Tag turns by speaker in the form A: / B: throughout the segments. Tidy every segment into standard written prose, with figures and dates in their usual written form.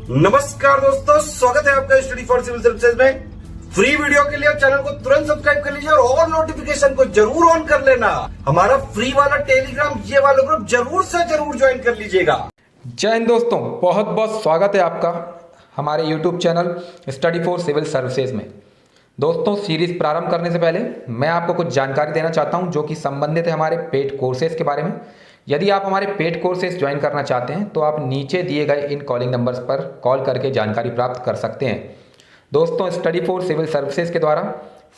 A: नमस्कार दोस्तों, स्वागत है आपका स्टडी फॉर सिविल सर्विसेज में। फ्री वीडियो के लिए चैनल को तुरंत सब्सक्राइब कर लीजिए और नोटिफिकेशन को जरूर ऑन कर लेना। हमारा फ्री वाला टेलीग्राम ये वाला ग्रुप जरूर से जरूर ज्वाइन कर लीजिएगा।
B: जय हिंद दोस्तों, बहुत बहुत स्वागत है आपका हमारे YouTube channel study for civil services में। दोस्तों, सीरीज प्रारंभ करने से पहले मैं आपको कुछ जानकारी देना चाहता हूं जो कि संबंधित है हमारे पेड कोर्सेज के बारे में। यदि आप हमारे पेड कोर्सेज ज्वाइन करना चाहते हैं तो आप नीचे दिए गए इन कॉलिंग नंबर्स पर कॉल करके जानकारी प्राप्त कर सकते हैं। दोस्तों, स्टडी फॉर सिविल सर्विसेज के द्वारा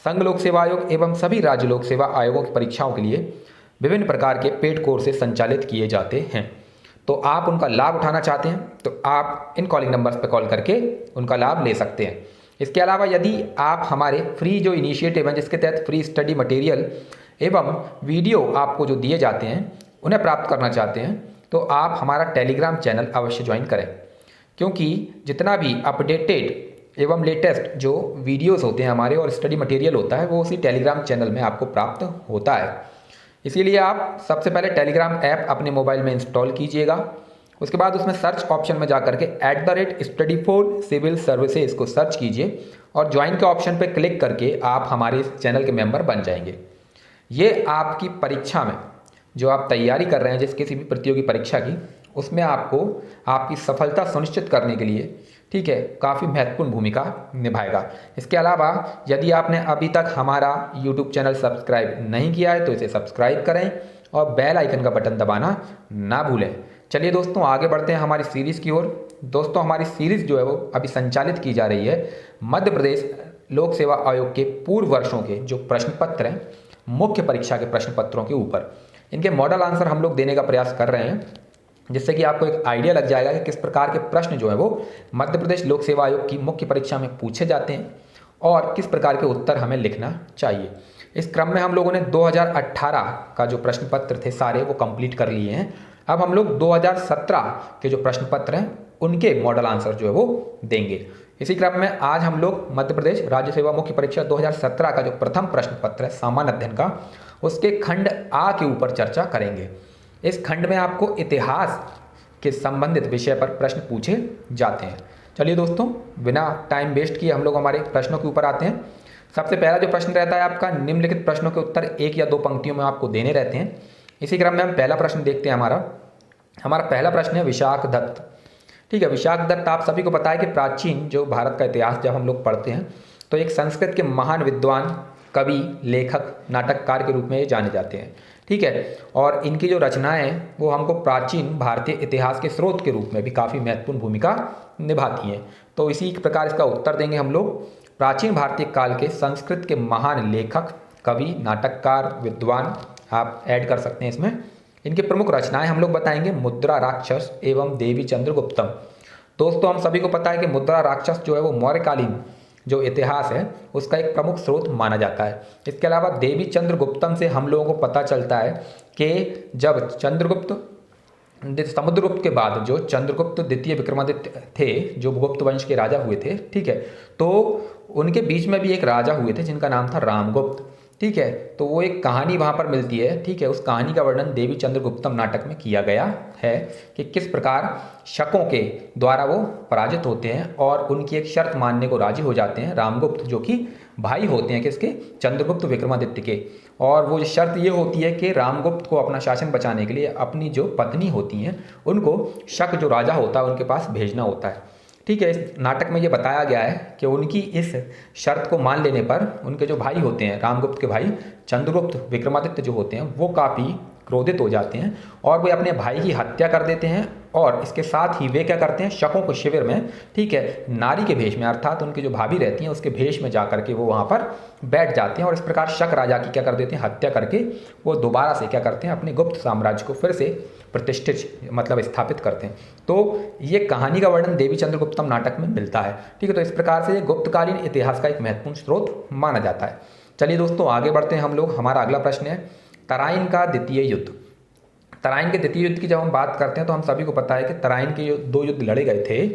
B: संघ लोक सेवा आयोग एवं सभी राज्य लोक सेवा आयोगों की परीक्षाओं के लिए विभिन्न प्रकार के पेड कोर्सेज संचालित किए जाते हैं। तो आप उनका लाभ उठाना चाहते हैं तो आप इन कॉलिंग नंबर्स पर कॉल करके उनका लाभ ले सकते हैं। इसके अलावा यदि आप हमारे फ्री जो इनिशिएटिव हैं जिसके तहत फ्री स्टडी मटेरियल एवं वीडियो आपको जो दिए जाते हैं उन्हें प्राप्त करना चाहते हैं तो आप हमारा टेलीग्राम चैनल अवश्य ज्वाइन करें, क्योंकि जितना भी अपडेटेड एवं लेटेस्ट जो वीडियोस होते हैं हमारे और स्टडी मटेरियल होता है वो उसी टेलीग्राम चैनल में आपको प्राप्त होता है। इसीलिए आप सबसे पहले टेलीग्राम ऐप अपने मोबाइल में इंस्टॉल कीजिएगा। उसके बाद उसमें सर्च ऑप्शन में जाकर के @स्टडी फॉर सिविल सर्विसेज को सर्च कीजिए और ज्वाइन के ऑप्शन पर क्लिक करके आप हमारे इस चैनल के मेंबर बन जाएंगे। ये आपकी परीक्षा में जो आप तैयारी कर रहे हैं जिस किसी भी प्रतियोगी परीक्षा की, उसमें आपको आपकी सफलता सुनिश्चित करने के लिए ठीक है काफ़ी महत्वपूर्ण भूमिका निभाएगा। इसके अलावा यदि आपने अभी तक हमारा YouTube चैनल सब्सक्राइब नहीं किया है तो इसे सब्सक्राइब करें और बेल आइकन का बटन दबाना ना भूलें। चलिए दोस्तों, आगे बढ़ते हैं हमारी सीरीज़ की ओर। दोस्तों, हमारी सीरीज़ जो है वो अभी संचालित की जा रही है मध्य प्रदेश लोक सेवा आयोग के पूर्व वर्षों के जो प्रश्न पत्र हैं, मुख्य परीक्षा के प्रश्न पत्रों के ऊपर इनके मॉडल आंसर हम लोग देने का प्रयास कर रहे हैं, जिससे कि आपको एक आइडिया लग जाएगा कि किस प्रकार के प्रश्न जो है वो मध्य प्रदेश लोक सेवा आयोग की मुख्य परीक्षा में पूछे जाते हैं और किस प्रकार के उत्तर हमें लिखना चाहिए। इस क्रम में हम लोगों ने 2018 का जो प्रश्न पत्र थे सारे वो कंप्लीट कर लिए हैं। अब हम लोग 2017 के जो प्रश्न पत्र हैं उनके मॉडल आंसर जो है वो देंगे। इसी क्रम में आज हम लोग मध्य प्रदेश राज्य सेवा मुख्य परीक्षा 2017 का जो प्रथम प्रश्न पत्र है सामान्य अध्ययन का, उसके खंड आ के ऊपर चर्चा करेंगे। इस खंड में आपको इतिहास के संबंधित विषय पर प्रश्न पूछे जाते हैं। चलिए दोस्तों, बिना टाइम वेस्ट किए हम लोग हमारे प्रश्नों के ऊपर आते हैं। सबसे पहला जो प्रश्न रहता है आपका, निम्नलिखित प्रश्नों के उत्तर 1 या 2 पंक्तियों में आपको देने रहते हैं। इसी क्रम में हम पहला प्रश्न देखते हैं। हमारा पहला प्रश्न है विशाख दत्त। ठीक है, विशाख दत्त आप सभी को पता है कि प्राचीन जो भारत का इतिहास जब हम लोग पढ़ते हैं तो एक संस्कृत के महान विद्वान, कवि, लेखक, नाटककार के रूप में ये जाने जाते हैं। ठीक है, और इनकी जो रचनाएं हैं वो हमको प्राचीन भारतीय इतिहास के स्रोत के रूप में भी काफ़ी महत्वपूर्ण भूमिका निभाती हैं। तो इसी प्रकार इसका उत्तर देंगे हम लोग। प्राचीन भारतीय काल के संस्कृत के महान लेखक, कवि, नाटककार, विद्वान आप ऐड कर सकते हैं इसमें। इनके प्रमुख रचनाएं हम लोग बताएंगे मुद्रा राक्षस एवं देवी चंद्रगुप्तम। दोस्तों, हम सभी को पता है कि मुद्रा राक्षस जो है वो मौर्यकालीन जो इतिहास है उसका एक प्रमुख स्रोत माना जाता है। इसके अलावा देवी चंद्रगुप्तम से हम लोगों को पता चलता है कि जब समुद्रगुप्त के बाद जो चंद्रगुप्त द्वितीय विक्रमादित्य थे, जो गुप्त वंश के राजा हुए थे, ठीक है, तो उनके बीच में भी एक राजा हुए थे जिनका नाम था रामगुप्त। ठीक है, तो वो एक कहानी वहाँ पर मिलती है। ठीक है, उस कहानी का वर्णन देवी चंद्रगुप्तम नाटक में किया गया है कि किस प्रकार शकों के द्वारा वो पराजित होते हैं और उनकी एक शर्त मानने को राजी हो जाते हैं रामगुप्त, जो कि भाई होते हैं किसके, चंद्रगुप्त विक्रमादित्य के। और वो शर्त ये होती है कि रामगुप्त को अपना शासन बचाने के लिए अपनी जो पत्नी होती हैं उनको शक जो राजा होता है उनके पास भेजना होता है। ठीक है, इस नाटक में ये बताया गया है कि उनकी इस शर्त को मान लेने पर उनके जो भाई होते हैं, रामगुप्त के भाई चंद्रगुप्त विक्रमादित्य जो होते हैं वो काफ़ी क्रोधित हो जाते हैं और वे अपने भाई की हत्या कर देते हैं। और इसके साथ ही वे क्या करते हैं, शकों के शिविर में, ठीक है, नारी के भेष में, अर्थात उनकी जो भाभी रहती हैं उसके भेष में जा करके वो वहाँ पर बैठ जाते हैं और इस प्रकार शक राजा की क्या कर देते हैं, हत्या करके वो दोबारा से क्या करते हैं, अपने गुप्त साम्राज्य को फिर से प्रतिष्ठित मतलब स्थापित करते हैं। तो ये कहानी का वर्णन देवी चंद्रगुप्तम नाटक में मिलता है। ठीक है, तो इस प्रकार से ये गुप्तकालीन इतिहास का एक महत्वपूर्ण स्रोत माना जाता है। चलिए दोस्तों, आगे बढ़ते हैं हम लोग। हमारा अगला प्रश्न है तराइन का द्वितीय युद्ध। तराइन के द्वितीय युद्ध की जब हम बात करते हैं तो हम सभी को पता है कि तराइन के 2 युद्ध लड़े गए थे।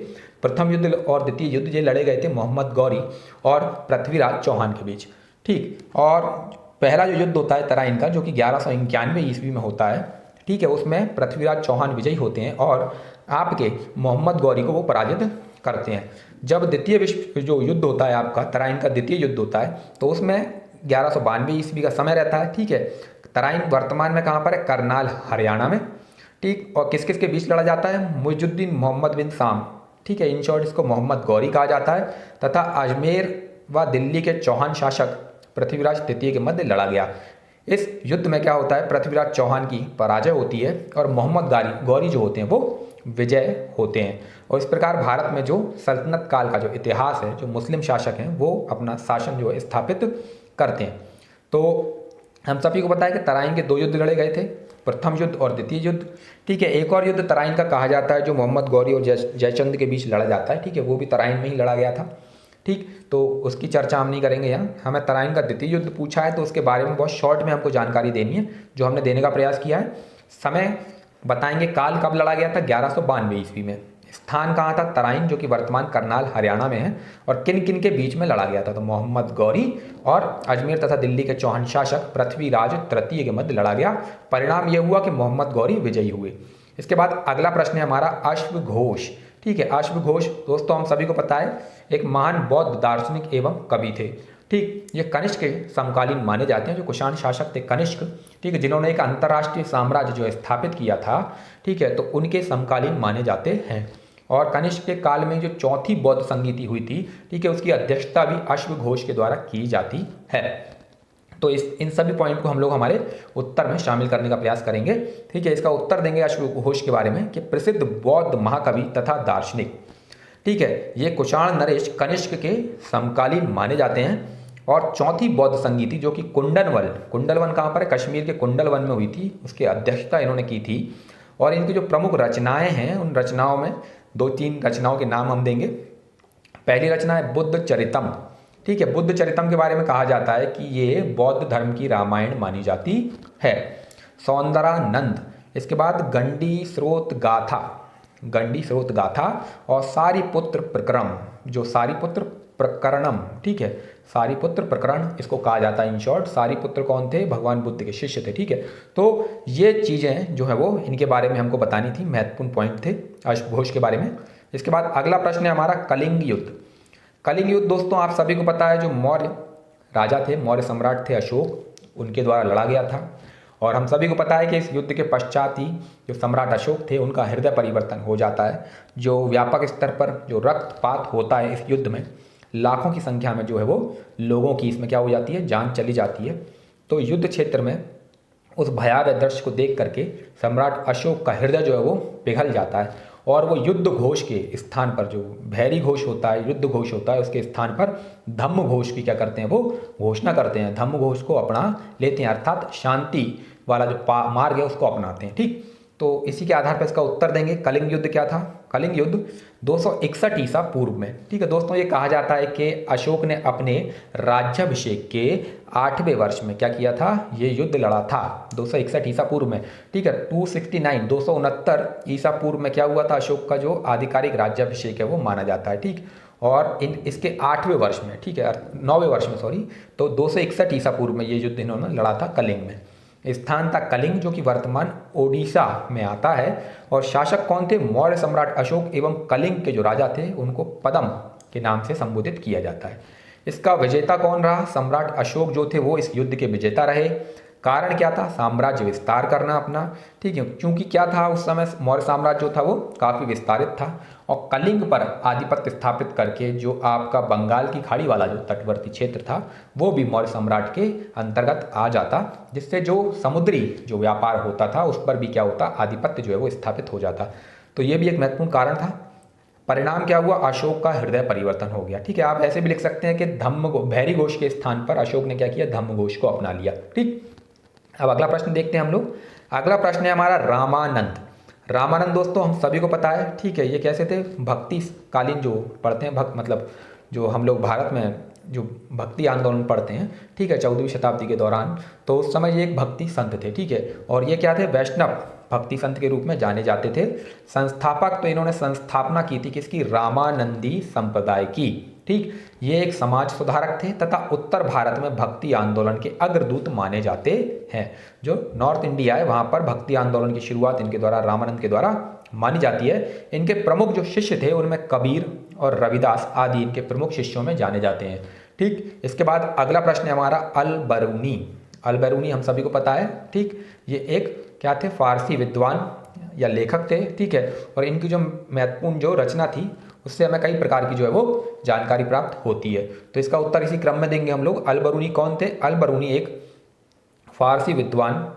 B: प्रथम युद्ध और द्वितीय युद्ध ये लड़े गए थे मोहम्मद गौरी और पृथ्वीराज चौहान के बीच। ठीक, और पहला जो युद्ध होता है तराइन का, जो कि 1191 ईस्वी में होता है, ठीक है, उसमें पृथ्वीराज चौहान विजयी होते हैं और आपके मोहम्मद गौरी को वो पराजित करते हैं। जब द्वितीय विश्व जो युद्ध होता है आपका, तराइन का द्वितीय युद्ध होता है, तो उसमें 1192 ईस्वी का समय रहता है। ठीक है, तराइन वर्तमान में कहाँ पर है? करनाल, हरियाणा में। ठीक, और किस किस के बीच लड़ा जाता है? मुइजुद्दीन मोहम्मद बिन साम, ठीक है, इन शॉर्ट इसको मोहम्मद गौरी कहा जाता है, तथा अजमेर व दिल्ली के चौहान शासक पृथ्वीराज तृतीय के मध्य लड़ा गया। इस युद्ध में क्या होता है? पृथ्वीराज चौहान की पराजय होती है और मोहम्मद गौरी जो होते हैं वो विजय होते हैं। और इस प्रकार भारत में जो सल्तनत काल का जो इतिहास है, जो मुस्लिम शासक हैं वो अपना शासन जो है स्थापित करते हैं। तो हम सभी को पता है कि तराइन के 2 युद्ध लड़े गए थे, प्रथम युद्ध और द्वितीय युद्ध। ठीक है, एक और युद्ध तराइन का कहा जाता है जो मोहम्मद गौरी और जयचंद के बीच लड़ा जाता है। ठीक है, वो भी तराइन में ही लड़ा गया था। ठीक, तो उसकी चर्चा हम नहीं करेंगे यहाँ। हमें तराइन का द्वितीय युद्ध पूछा है तो उसके बारे में बहुत शॉर्ट में हमको जानकारी देनी है, जो हमने देने का प्रयास किया है। समय बताएंगे, काल कब लड़ा गया था? 1192 ईस्वी में। स्थान कहाँ था? तराइन, जो कि वर्तमान करनाल, हरियाणा में है। और किन किन के बीच में लड़ा गया था? तो मोहम्मद गौरी और अजमेर तथा दिल्ली के चौहान शासक पृथ्वीराज तृतीय के मध्य लड़ा गया। परिणाम यह हुआ कि मोहम्मद गौरी विजयी हुए। इसके बाद अगला प्रश्न है हमारा अश्वघोष। ठीक है, अश्वघोष दोस्तों हम सभी को पता है एक महान बौद्ध दार्शनिक एवं कवि थे। ठीक, ये कनिष्क के समकालीन माने जाते हैं, जो कुषाण शासक थे कनिष्क। ठीक है, जिन्होंने एक अंतर्राष्ट्रीय साम्राज्य जो है स्थापित किया था। ठीक है, तो उनके समकालीन माने जाते हैं। और कनिष्क के काल में जो चौथी बौद्ध संगीति हुई थी, ठीक है, उसकी अध्यक्षता भी अश्वघोष के द्वारा की जाती है। तो इन सभी पॉइंट को हम लोग हमारे उत्तर में शामिल करने का प्रयास करेंगे। ठीक है, इसका उत्तर देंगे अश्वघोष के बारे में कि प्रसिद्ध बौद्ध महाकवि तथा दार्शनिक। ठीक है, ये कुषाण नरेश कनिष्क के समकालीन माने जाते हैं। और चौथी बौद्ध संगीति जो कि कुंडलवन कहाँ पर है? कश्मीर के कुंडलवन में हुई थी, उसकी अध्यक्षता इन्होंने की थी। और इनकी जो प्रमुख रचनाएं हैं, उन रचनाओं में 2-3 रचनाओं के नाम हम देंगे। पहली रचना है बुद्ध चरितम। ठीक है, बुद्ध चरितम के बारे में कहा जाता है कि ये बौद्ध धर्म की रामायण मानी जाती है। सौंदरानंद, इसके बाद गंडी स्रोत गाथा और सारीपुत्र प्रकरण, जो सारीपुत्र प्रकरणम। ठीक है, सारीपुत्र प्रकरण इसको कहा जाता है। इन शॉर्ट, सारीपुत्र कौन थे? भगवान बुद्ध के शिष्य थे। ठीक है, तो ये चीज़ें जो है वो इनके बारे में हमको बतानी थी, महत्वपूर्ण पॉइंट थे अश्वघोष के बारे में। इसके बाद अगला प्रश्न है हमारा कलिंग युद्ध। कलिंग युद्ध दोस्तों आप सभी को पता है, जो मौर्य राजा थे, मौर्य सम्राट थे अशोक, उनके द्वारा लड़ा गया था। और हम सभी को पता है कि इस युद्ध के पश्चात ही जो सम्राट अशोक थे उनका हृदय परिवर्तन हो जाता है। जो व्यापक स्तर पर जो रक्तपात होता है इस युद्ध में, लाखों की संख्या में जो है वो लोगों की इसमें क्या हो जाती है? जान चली जाती है। तो युद्ध क्षेत्र में उस भयावह दृश्य को देख करके सम्राट अशोक का हृदय जो है वो पिघल जाता है। और वो युद्ध घोष के स्थान पर, जो भैरी घोष होता है, युद्ध घोष होता है, उसके स्थान पर धम्म घोष की क्या करते हैं? वो घोषणा करते हैं, धम्म घोष को अपना लेते हैं, अर्थात शांति वाला जो मार्ग है उसको अपनाते हैं। ठीक, तो इसी के आधार पर इसका उत्तर देंगे। कलिंग युद्ध क्या था? कलिंग युद्ध 261 ईसा पूर्व में। ठीक है दोस्तों, ये कहा जाता है कि अशोक ने अपने राज्याभिषेक के 8वें वर्ष में क्या किया था? ये युद्ध लड़ा था 261 ईसा पूर्व में। ठीक है, 269 ईसा पूर्व में क्या हुआ था? अशोक का जो आधिकारिक राज्याभिषेक है वो माना जाता है। ठीक, और इसके 8वें वर्ष में, ठीक है 9वें वर्ष में सॉरी, तो 261 ईसा पूर्व में ये युद्ध इन्होंने लड़ा था कलिंग में। स्थान था कलिंग, जो कि वर्तमान ओडिशा में आता है। और शासक कौन थे? मौर्य सम्राट अशोक एवं कलिंग के जो राजा थे उनको पदम के नाम से संबोधित किया जाता है। इसका विजेता कौन रहा? सम्राट अशोक जो थे वो इस युद्ध के विजेता रहे। कारण क्या था? साम्राज्य विस्तार करना अपना। ठीक है, क्योंकि क्या था उस समय मौर्य साम्राज्य जो था वो काफ़ी विस्तारित था और कलिंग पर आधिपत्य स्थापित करके जो आपका बंगाल की खाड़ी वाला जो तटवर्ती क्षेत्र था वो भी मौर्य सम्राट के अंतर्गत आ जाता, जिससे जो समुद्री जो व्यापार होता था उस पर भी क्या होता? आधिपत्य जो है वो स्थापित हो जाता। तो ये भी एक महत्वपूर्ण कारण था। परिणाम क्या हुआ? अशोक का हृदय परिवर्तन हो गया। ठीक है, आप ऐसे भी लिख सकते हैं कि भैरी घोष के स्थान पर अशोक ने क्या किया? धम्म घोष को अपना लिया। ठीक, अब अगला प्रश्न देखते हैं हम लोग। अगला प्रश्न है हमारा रामानंद। रामानंद दोस्तों हम सभी को पता है, ठीक है, ये कैसे थे? भक्ति कालीन जो पढ़ते हैं, मतलब जो हम लोग भारत में जो भक्ति आंदोलन पढ़ते हैं, ठीक है, 14वीं शताब्दी के दौरान, तो उस समय ये एक भक्ति संत थे। ठीक है, और ये क्या थे? वैष्णव भक्ति संत के रूप में जाने जाते थे। संस्थापक तो इन्होंने संस्थापना की थी किसकी? रामानंदी संप्रदाय की। ठीक, ये एक समाज सुधारक थे तथा उत्तर भारत में भक्ति आंदोलन के अग्रदूत माने जाते हैं। जो नॉर्थ इंडिया है वहाँ पर भक्ति आंदोलन की शुरुआत इनके द्वारा, रामानंद के द्वारा मानी जाती है। इनके प्रमुख जो शिष्य थे उनमें कबीर और रविदास आदि इनके प्रमुख शिष्यों में जाने जाते हैं। ठीक, इसके बाद अगला प्रश्न है हमारा अल बरूनी। अल बरूनी हम सभी को पता है। ठीक, ये एक क्या थे, फारसी विद्वान या लेखक थे। ठीक है, और इनकी जो महत्वपूर्ण जो रचना थी उससे हमें कई प्रकार की जो है वो जानकारी प्राप्त होती है। तो इसका उत्तर इसी क्रम में देंगे हम लोग। अल बरूनी कौन थे? अल बरूनी एक फारसी विद्वान,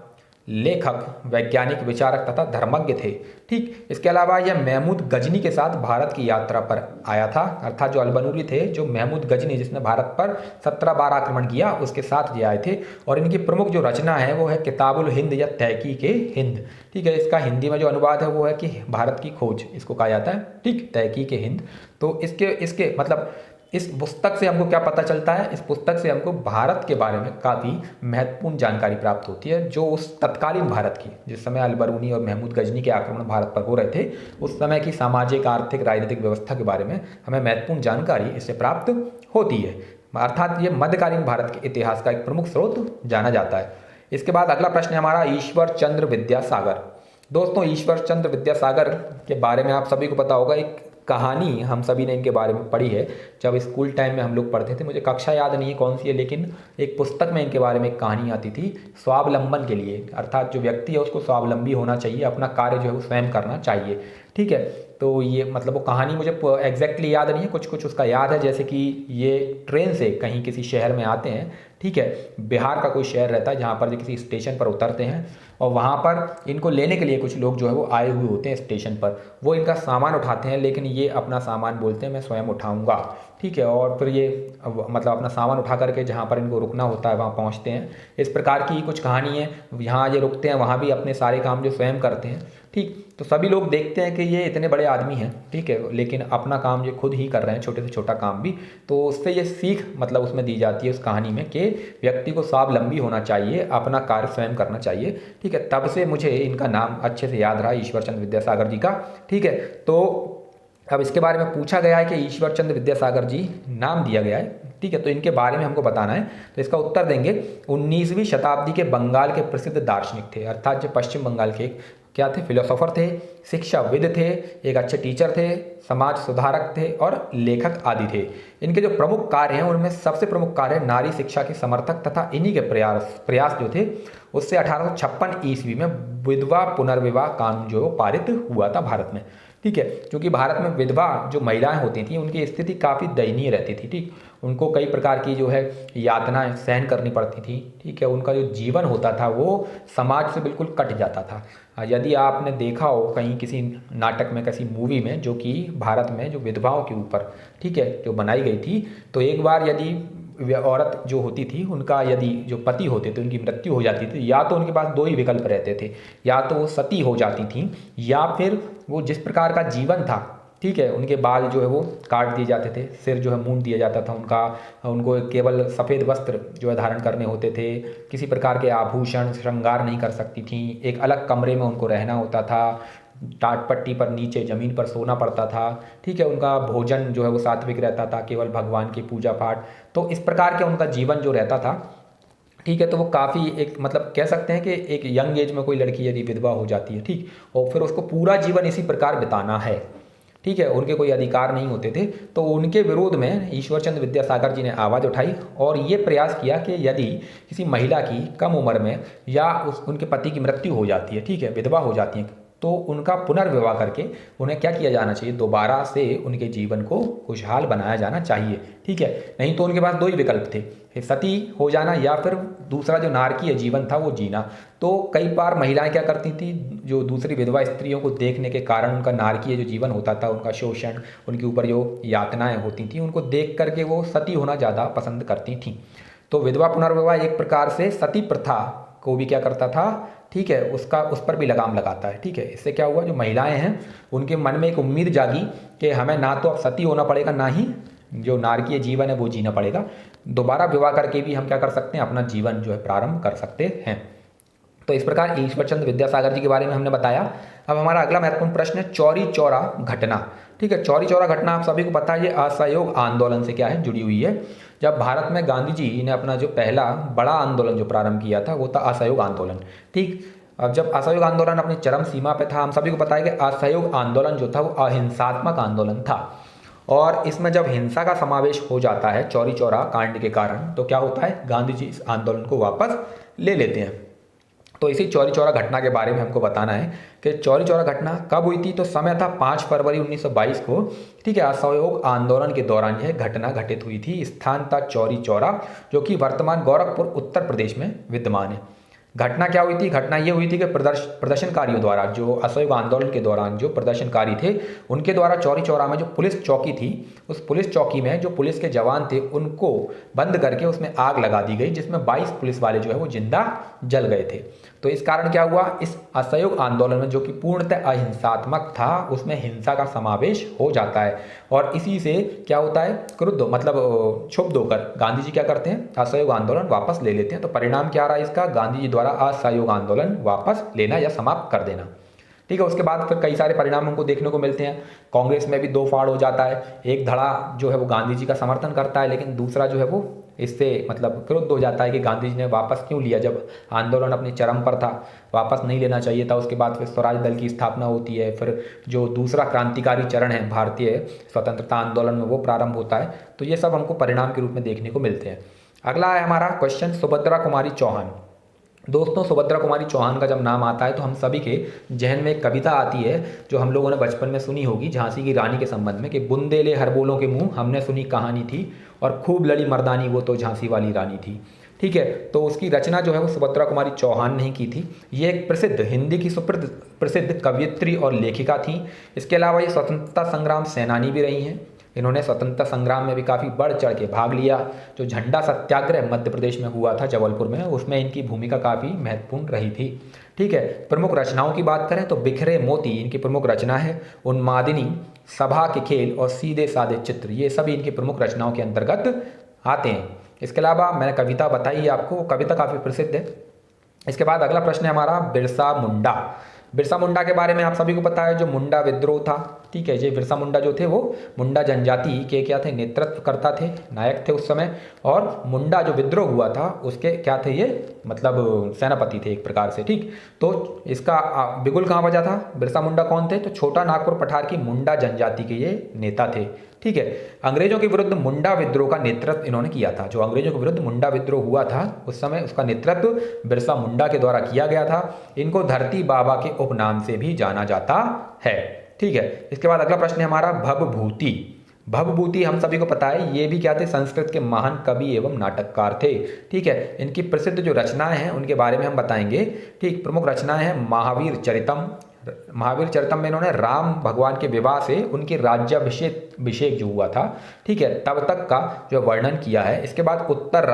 B: लेखक, वैज्ञानिक, विचारक तथा धर्मज्ञ थे। ठीक, इसके अलावा यह महमूद गजनी के साथ भारत की यात्रा पर आया था। अर्थात जो अल बरूनी थे, जो महमूद गजनी जिसने भारत पर 17 बार आक्रमण किया, उसके साथ ये आए थे। और इनकी प्रमुख जो रचना है वो है किताबुल हिंद या तहकीक हिंद। ठीक है, इसका हिंदी में जो अनुवाद है वो है कि भारत की खोज, इसको कहा जाता है। ठीक, तहकीक हिंद। तो इसके मतलब इस पुस्तक से हमको क्या पता चलता है? इस पुस्तक से हमको भारत के बारे में काफ़ी महत्वपूर्ण जानकारी प्राप्त होती है, जो उस तत्कालीन भारत की, जिस समय अल बरूनी और महमूद गजनी के आक्रमण भारत पर हो रहे थे, उस समय की सामाजिक, आर्थिक, राजनीतिक व्यवस्था के बारे में हमें महत्वपूर्ण जानकारी इससे प्राप्त होती है। अर्थात ये मध्यकालीन भारत के इतिहास का एक प्रमुख स्रोत जाना जाता है। इसके बाद अगला प्रश्न है हमारा ईश्वर चंद्र विद्यासागर। दोस्तों, ईश्वर चंद्र विद्यासागर के बारे में आप सभी को पता होगा। एक कहानी हम सभी ने इनके बारे में पढ़ी है जब स्कूल टाइम में हम लोग पढ़ते थे। मुझे कक्षा याद नहीं है कौन सी है, लेकिन एक पुस्तक में इनके बारे में एक कहानी आती थी स्वावलंबन के लिए। अर्थात जो व्यक्ति है उसको स्वावलंबी होना चाहिए, अपना कार्य जो है वो स्वयं करना चाहिए। ठीक है, तो ये मतलब वो कहानी मुझे एग्जैक्टली याद नहीं है, कुछ कुछ उसका याद है। जैसे कि ये ट्रेन से कहीं किसी शहर में आते हैं। ठीक है, बिहार का कोई शहर रहता है जहाँ पर ये किसी स्टेशन पर उतरते हैं और वहाँ पर इनको लेने के लिए कुछ लोग जो है वो आए हुए होते हैं स्टेशन पर। वो इनका सामान उठाते हैं, लेकिन ये अपना सामान बोलते हैं मैं स्वयं उठाऊंगा। ठीक है, और फिर ये मतलब अपना सामान उठा करके जहाँ पर इनको रुकना होता है वहाँ पहुँचते हैं। इस प्रकार की कुछ कहानी है। यहाँ ये रुकते हैं, वहाँ भी अपने सारे काम जो स्वयं करते हैं। ठीक, तो सभी लोग देखते हैं कि ये इतने बड़े आदमी हैं, ठीक है, लेकिन अपना काम ये खुद ही कर रहे हैं, छोटे से छोटा काम भी। तो उससे ये सीख मतलब उसमें दी जाती है उस कहानी में कि व्यक्ति को स्वावलंबी होना चाहिए, अपना कार्य स्वयं करना चाहिए। ठीक है, तब से मुझे इनका नाम अच्छे से याद रहा, ईश्वर चंद्र विद्यासागर जी का। ठीक है, तो अब इसके बारे में पूछा गया है कि ईश्वर चंद्र विद्यासागर जी नाम दिया गया है। ठीक है, तो इनके बारे में हमको बताना है। तो इसका उत्तर देंगे 19वीं शताब्दी के बंगाल के प्रसिद्ध दार्शनिक थे। अर्थात जो पश्चिम बंगाल के क्या थे, फिलोसोफर थे, शिक्षाविद थे, एक अच्छे टीचर थे, समाज सुधारक थे और लेखक आदि थे। इनके जो प्रमुख कार्य हैं उनमें सबसे प्रमुख कार्य नारी शिक्षा के समर्थक तथा इन्हीं के प्रयास जो थे उससे 1856 ईस्वी में विधवा पुनर्विवाह कानून जो पारित हुआ था भारत में। ठीक है, क्योंकि भारत में विधवा जो महिलाएं होती थी उनकी स्थिति काफ़ी दयनीय रहती थी। ठीक, उनको कई प्रकार की जो है यातनाएं सहन करनी पड़ती थी। ठीक है, उनका जो जीवन होता था वो समाज से बिल्कुल कट जाता था। यदि आपने देखा हो कहीं किसी नाटक में, किसी मूवी में, जो कि भारत में जो विधवाओं के ऊपर, ठीक है, जो बनाई गई थी, तो एक बार यदि औरत जो होती थी उनका यदि जो पति होते थे उनकी मृत्यु हो जाती थी, या तो उनके पास दो ही विकल्प रहते थे, या तो वो सती हो जाती थी या फिर वो जिस प्रकार का जीवन था, ठीक है, उनके बाल जो है वो काट दिए जाते थे, सिर जो है मूंड दिया जाता था उनका, उनको केवल सफ़ेद वस्त्र जो है धारण करने होते थे, किसी प्रकार के आभूषण श्रृंगार नहीं कर सकती थी, एक अलग कमरे में उनको रहना होता था, टाट पट्टी पर नीचे ज़मीन पर सोना पड़ता था। ठीक है, उनका भोजन जो है वो सात्विक रहता था, केवल भगवान की पूजा पाठ। तो इस प्रकार के उनका जीवन जो रहता था, ठीक है, तो वो काफ़ी एक मतलब कह सकते हैं कि एक यंग एज में कोई लड़की यदि विधवा हो जाती है, ठीक, और फिर उसको पूरा जीवन इसी प्रकार बिताना है, ठीक है, उनके कोई अधिकार नहीं होते थे, तो उनके विरोध में ईश्वरचंद्र विद्यासागर जी ने आवाज़ उठाई और ये प्रयास किया कि यदि किसी महिला की कम उम्र में या उनके पति की मृत्यु हो जाती है, ठीक है, विधवा हो जाती है, तो उनका पुनर्विवाह करके उन्हें क्या किया जाना चाहिए, दोबारा से उनके जीवन को खुशहाल बनाया जाना चाहिए। ठीक है, नहीं तो उनके पास दो ही विकल्प थे, सती हो जाना या फिर दूसरा जो नारकीय जीवन था वो जीना। तो कई बार महिलाएं क्या करती थी, जो दूसरी विधवा स्त्रियों को देखने के कारण उनका नारकीय जो जीवन होता था, उनका शोषण, उनके ऊपर जो यातनाएं होती थी, उनको देख करके वो सती होना ज़्यादा पसंद करती थीं। तो विधवा पुनर्विवाह एक प्रकार से सती प्रथा को भी क्या करता था, ठीक है, उस पर भी लगाम लगाता है। ठीक है, इससे क्या हुआ, जो महिलाएं हैं उनके मन में एक उम्मीद जागी कि हमें ना तो अब सती होना पड़ेगा, ना ही जो नारकीय जीवन है वो जीना पड़ेगा, दोबारा विवाह करके भी हम क्या कर सकते हैं, अपना जीवन जो है प्रारंभ कर सकते हैं। तो इस प्रकार ईश्वरचंद्र विद्यासागर जी के बारे में हमने बताया। अब हमारा अगला महत्वपूर्ण प्रश्न है चौरी चौरा घटना। ठीक है, चौरी चौरा घटना आप सभी को पता है, ये असहयोग आंदोलन से क्या है, जुड़ी हुई है। जब भारत में गांधी जी ने अपना जो पहला बड़ा आंदोलन जो प्रारंभ किया था वो था असहयोग आंदोलन। ठीक, अब जब असहयोग आंदोलन अपनी चरम सीमा पे था, हम सभी को पता है कि असहयोग आंदोलन जो था वो अहिंसात्मक आंदोलन था, और इसमें जब हिंसा का समावेश हो जाता है चौरी चौरा कांड के कारण, तो क्या होता है, गांधी जी इस आंदोलन को वापस ले लेते हैं। तो इसी चौरी चौरा घटना के बारे में हमको बताना है कि चौरी चौरा घटना कब हुई थी। तो समय था 5 फरवरी 1922 को, ठीक है। असहयोग आंदोलन के दौरान यह घटना घटित हुई थी। स्थान था चौरी चौरा, जो कि वर्तमान गोरखपुर उत्तर प्रदेश में विद्यमान है। घटना क्या हुई थी? घटना ये हुई थी कि प्रदर्शनकारियों द्वारा, जो असहयोग आंदोलन के दौरान जो प्रदर्शनकारी थे उनके द्वारा चौरी चौरा में जो पुलिस चौकी थी, उस पुलिस चौकी में जो पुलिस के जवान थे उनको बंद करके उसमें आग लगा दी गई, जिसमें 22 पुलिस वाले जो है वो जिंदा जल गए थे। तो इस कारण क्या हुआ, इस असहयोग आंदोलन में जो कि पूर्णतः अहिंसात्मक था उसमें हिंसा का समावेश हो जाता है, और इसी से क्या होता है, क्रुद्ध मतलब क्षुब्ध होकर गांधी जी क्या करते हैं, असहयोग आंदोलन वापस ले लेते हैं। तो परिणाम क्या रहा इसका, गांधी जी द्वारा असहयोग आंदोलन वापस लेना या समाप्त कर देना, ठीक है। उसके बाद फिर कई सारे परिणाम हमको देखने को मिलते हैं। कांग्रेस में भी दो फाड़ हो जाता है, एक धड़ा जो है वो गांधी जी का समर्थन करता है, लेकिन दूसरा जो है वो इससे मतलब क्रुद्ध हो जाता है कि गांधी जी ने वापस क्यों लिया, जब आंदोलन अपने चरम पर था, वापस नहीं लेना चाहिए था। उसके बाद फिर स्वराज दल की स्थापना होती है, फिर जो दूसरा क्रांतिकारी चरण है भारतीय स्वतंत्रता आंदोलन में वो प्रारंभ होता है। तो ये सब हमको परिणाम के रूप में देखने को मिलते हैं। अगला है हमारा क्वेश्चन, सुभद्रा कुमारी चौहान। दोस्तों, सुभद्रा कुमारी चौहान का जब नाम आता है तो हम सभी के जहन में एक कविता आती है जो हम लोगों ने बचपन में सुनी होगी, झांसी की रानी के संबंध में, कि बुंदेले हर बोलों के मुंह हमने सुनी कहानी थी, और खूब लड़ी मर्दानी वो तो झांसी वाली रानी थी, ठीक है। तो उसकी रचना जो है वो सुभद्रा कुमारी चौहान ने की थी। ये एक प्रसिद्ध हिंदी की प्रसिद्ध कवयित्री और लेखिका थी। इसके अलावा ये स्वतंत्रता संग्राम सेनानी भी रही हैं। इन्होंने स्वतंत्रता संग्राम में भी काफ़ी बढ़ चढ़ के भाग लिया। जो झंडा सत्याग्रह मध्य प्रदेश में हुआ था जबलपुर में, उसमें इनकी भूमिका काफ़ी महत्वपूर्ण रही थी, ठीक है। प्रमुख रचनाओं की बात करें तो बिखरे मोती इनकी प्रमुख रचना है, उन्मादिनी, सभा के खेल और सीधे साधे चित्र, ये सभी इनकी प्रमुख रचनाओं के अंतर्गत आते हैं। इसके अलावा मैंने कविता बताई है आपको, कविता काफ़ी प्रसिद्ध है। इसके बाद अगला प्रश्न है हमारा बिरसा मुंडा। बिरसा मुंडा के बारे में आप सभी को पता है, जो मुंडा विद्रोह था, ठीक है। ये बिरसा मुंडा जो थे वो मुंडा जनजाति के क्या थे, नेतृत्व करता थे, नायक थे उस समय। और मुंडा जो विद्रोह हुआ था उसके क्या थे, ये मतलब सेनापति थे एक प्रकार से, ठीक। तो इसका बिगुल कहाँ बजा था, बिरसा मुंडा कौन थे, तो छोटा नागपुर पठार की मुंडा जनजाति के ये नेता थे, ठीक है। अंग्रेजों के विरुद्ध मुंडा विद्रोह का नेतृत्व इन्होंने किया था। जो अंग्रेजों के विरुद्ध मुंडा विद्रोह हुआ था उस समय उसका नेतृत्व बिरसा मुंडा के द्वारा किया गया था। इनको धरती बाबा के उपनाम से भी जाना जाता है, ठीक है। इसके बाद अगला प्रश्न है हमारा भवभूति। भवभूति हम सभी को पता है, ये भी क्या थे, संस्कृत के महान कवि एवं नाटककार थे, ठीक है। इनकी प्रसिद्ध जो रचनाएं हैं उनके बारे में हम बताएंगे, ठीक। प्रमुख रचनाएं हैं महावीर चरितम। महावीर चरितम में इन्होंने राम भगवान के विवाह से उनके राज्याभिषेक जो हुआ था, ठीक है, तब तक का जो वर्णन किया है। इसके बाद उत्तर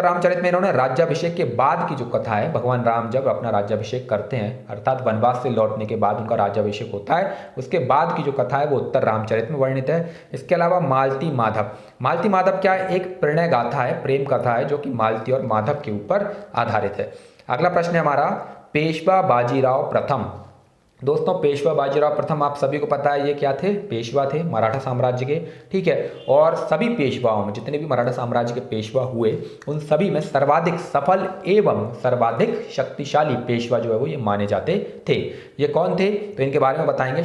B: रामचरित में इन्होंने राज्याभिषेक के बाद की जो कथा है, भगवान राम जब अपना राज्याभिषेक करते हैं, अर्थात वनवास से लौटने के बाद उनका राज्याभिषेक होता है, उसके बाद की जो कथा है वो उत्तर रामचरित में वर्णित है। इसके अलावा मालती माधव क्या है, एक प्रणय गाथा है, प्रेम कथा है, जो कि मालती और माधव के ऊपर आधारित है। अगला प्रश्न है हमारा पेशवा बाजीराव प्रथम। दोस्तों, पेशवा बाजीराव प्रथम आप सभी को पता है ये क्या थे, पेशवा थे मराठा साम्राज्य के, ठीक है। और सभी पेशवाओं में, जितने भी मराठा साम्राज्य के पेशवा हुए उन सभी में सर्वाधिक सफल एवं सर्वाधिक शक्तिशाली पेशवा जो है वो ये माने जाते थे। ये कौन थे, तो इनके बारे में बताएंगे।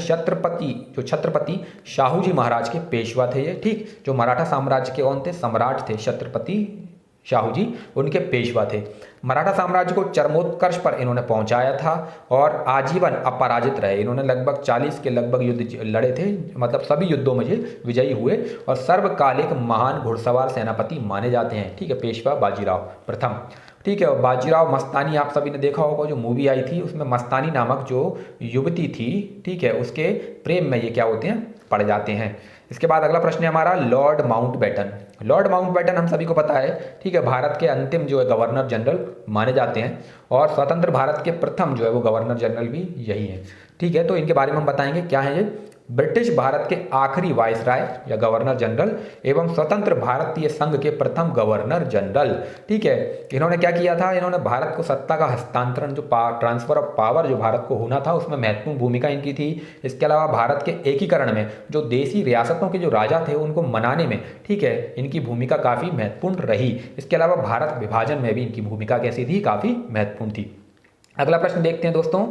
B: छत्रपति शाहू जी महाराज के पेशवा थे ये, ठीक। जो मराठा साम्राज्य के कौन थे, सम्राट थे, छत्रपति शाहू जी उनके पेशवा थे। मराठा साम्राज्य को चरमोत्कर्ष पर इन्होंने पहुंचाया था और आजीवन अपराजित रहे। इन्होंने लगभग 40 के लगभग युद्ध लड़े थे, मतलब सभी युद्धों में विजयी हुए और सर्वकालिक महान घुड़सवार सेनापति माने जाते हैं, ठीक है, पेशवा बाजीराव प्रथम, ठीक है। और बाजीराव मस्तानी आप सभी ने देखा होगा, जो मूवी आई थी उसमें मस्तानी नामक जो युवती थी, ठीक है, उसके प्रेम में ये क्या होते हैं, पड़ जाते हैं। इसके बाद अगला प्रश्न है हमारा लॉर्ड माउंटबेटन हम सभी को पता है, ठीक है, भारत के अंतिम जो है गवर्नर जनरल माने जाते हैं और स्वतंत्र भारत के प्रथम जो है वो गवर्नर जनरल भी यही है, ठीक है। तो इनके बारे में हम बताएंगे क्या है ये, ब्रिटिश भारत के आखिरी वाइसराय या गवर्नर जनरल एवं स्वतंत्र भारतीय संघ के प्रथम गवर्नर जनरल, ठीक है। इन्होंने क्या किया था, इन्होंने भारत को सत्ता का हस्तांतरण जो ट्रांसफर ऑफ पावर जो भारत को होना था उसमें महत्वपूर्ण भूमिका इनकी थी। इसके अलावा भारत के एकीकरण में जो देशी रियासतों के जो राजा थे उनको मनाने में, ठीक है, इनकी भूमिका काफ़ी महत्वपूर्ण रही। इसके अलावा भारत विभाजन में भी इनकी भूमिका कैसी थी, काफ़ी महत्वपूर्ण थी। अगला प्रश्न देखते हैं दोस्तों।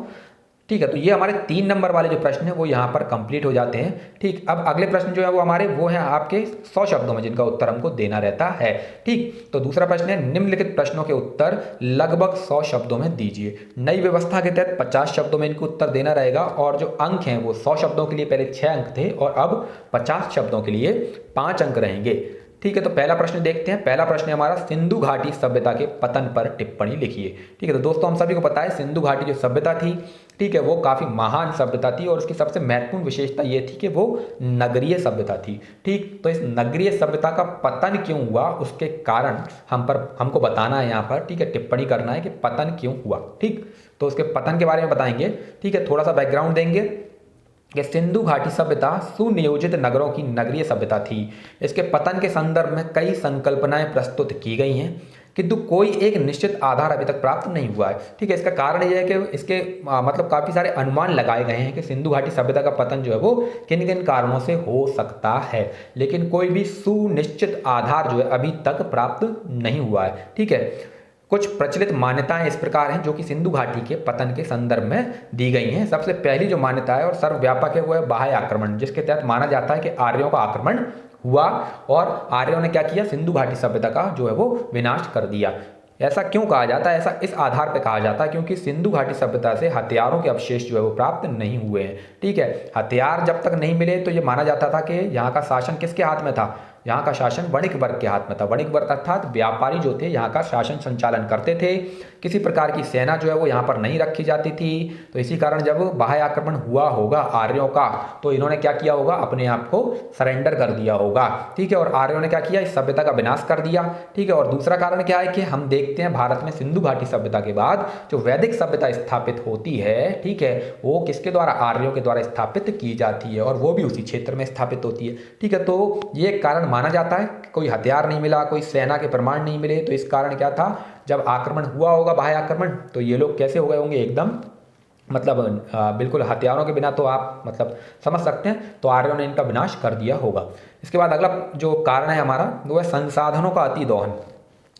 B: ठीक है, तो ये हमारे 3 नंबर वाले जो प्रश्न है वो यहाँ पर कंप्लीट हो जाते हैं। ठीक, अब अगले प्रश्न जो है वो हमारे वो हैं आपके 100 शब्दों में, जिनका उत्तर हमको देना रहता है। ठीक, तो दूसरा प्रश्न है, निम्नलिखित प्रश्नों के उत्तर लगभग 100 शब्दों में दीजिए। नई व्यवस्था के तहत 50 शब्दों में इनको उत्तर देना रहेगा और जो अंक हैं वो 100 शब्दों के लिए पहले 6 अंक थे और अब 50 शब्दों के लिए 5 अंक रहेंगे। ठीक है, तो पहला प्रश्न देखते हैं। पहला प्रश्न है हमारा, सिंधु घाटी सभ्यता के पतन पर टिप्पणी लिखिए। ठीक है, तो दोस्तों हम सभी को पता है सिंधु घाटी जो सभ्यता थी, ठीक है, वो काफ़ी महान सभ्यता थी और उसकी सबसे महत्वपूर्ण विशेषता ये थी कि वो नगरीय सभ्यता थी। ठीक, तो इस नगरीय सभ्यता का पतन क्यों हुआ उसके कारण हमको बताना है यहाँ पर। ठीक है, टिप्पणी करना है कि पतन क्यों हुआ। ठीक, तो उसके पतन के बारे में बताएंगे। ठीक है, थोड़ा सा बैकग्राउंड देंगे कि सिंधु घाटी सभ्यता सुनियोजित नगरों की नगरीय सभ्यता थी। इसके पतन के संदर्भ में कई संकल्पनाएं प्रस्तुत की गई हैं, किंतु कोई एक निश्चित आधार अभी तक प्राप्त नहीं हुआ है। ठीक है, इसका कारण यह है कि इसके मतलब काफ़ी सारे अनुमान लगाए गए हैं कि सिंधु घाटी सभ्यता का पतन जो है वो किन किन कारणों से हो सकता है, लेकिन कोई भी सुनिश्चित आधार जो है अभी तक प्राप्त नहीं हुआ है। ठीक है, कुछ प्रचलित मान्यताएं इस प्रकार हैं जो कि सिंधु घाटी के पतन के संदर्भ में दी गई हैं। सबसे पहली जो मान्यता है और सर्वव्यापक है वो है बाह्य आक्रमण, जिसके तहत माना जाता है कि आर्यों का आक्रमण हुआ और आर्यों ने क्या किया, सिंधु घाटी सभ्यता का जो है वो विनाश कर दिया। ऐसा क्यों कहा जाता है? ऐसा इस आधार पर कहा जाता है क्योंकि सिंधु घाटी सभ्यता से हथियारों के अवशेष जो है वो प्राप्त नहीं हुए हैं। ठीक है, हथियार जब तक नहीं मिले तो ये माना जाता था कि यहाँ का शासन किसके हाथ में था, यहाँ का शासन वणिक वर्ग के हाथ में था। वणिक वर्ग अर्थात व्यापारी जो थे यहाँ का शासन संचालन करते थे। किसी प्रकार की सेना जो है वो यहाँ पर नहीं रखी जाती थी। तो इसी कारण जब बाह्य आक्रमण हुआ होगा आर्यों का तो इन्होंने क्या किया होगा, अपने आप को सरेंडर कर दिया होगा। ठीक है, और आर्यों ने क्या किया, इस सभ्यता का विनाश कर दिया। ठीक है, और दूसरा कारण क्या है कि हम देखते हैं भारत में सिंधु घाटी सभ्यता के बाद जो वैदिक सभ्यता स्थापित होती है, ठीक है, वो किसके द्वारा, आर्यों के द्वारा स्थापित की जाती है और वो भी उसी क्षेत्र में स्थापित होती है। ठीक है, तो ये कारण माना जाता है कि कोई हथियार नहीं मिला, कोई सेना के प्रमाण नहीं मिले, तो इस कारण क्या था, जब आक्रमण हुआ होगा बाह्य आक्रमण तो ये लोग कैसे हो गए होंगे, एकदम मतलब बिल्कुल हथियारों के बिना तो आप मतलब समझ सकते हैं, तो आर्यों ने इनका विनाश कर दिया होगा। इसके बाद अगला जो कारण है हमारा वो है संसाधनों का अति दोहन।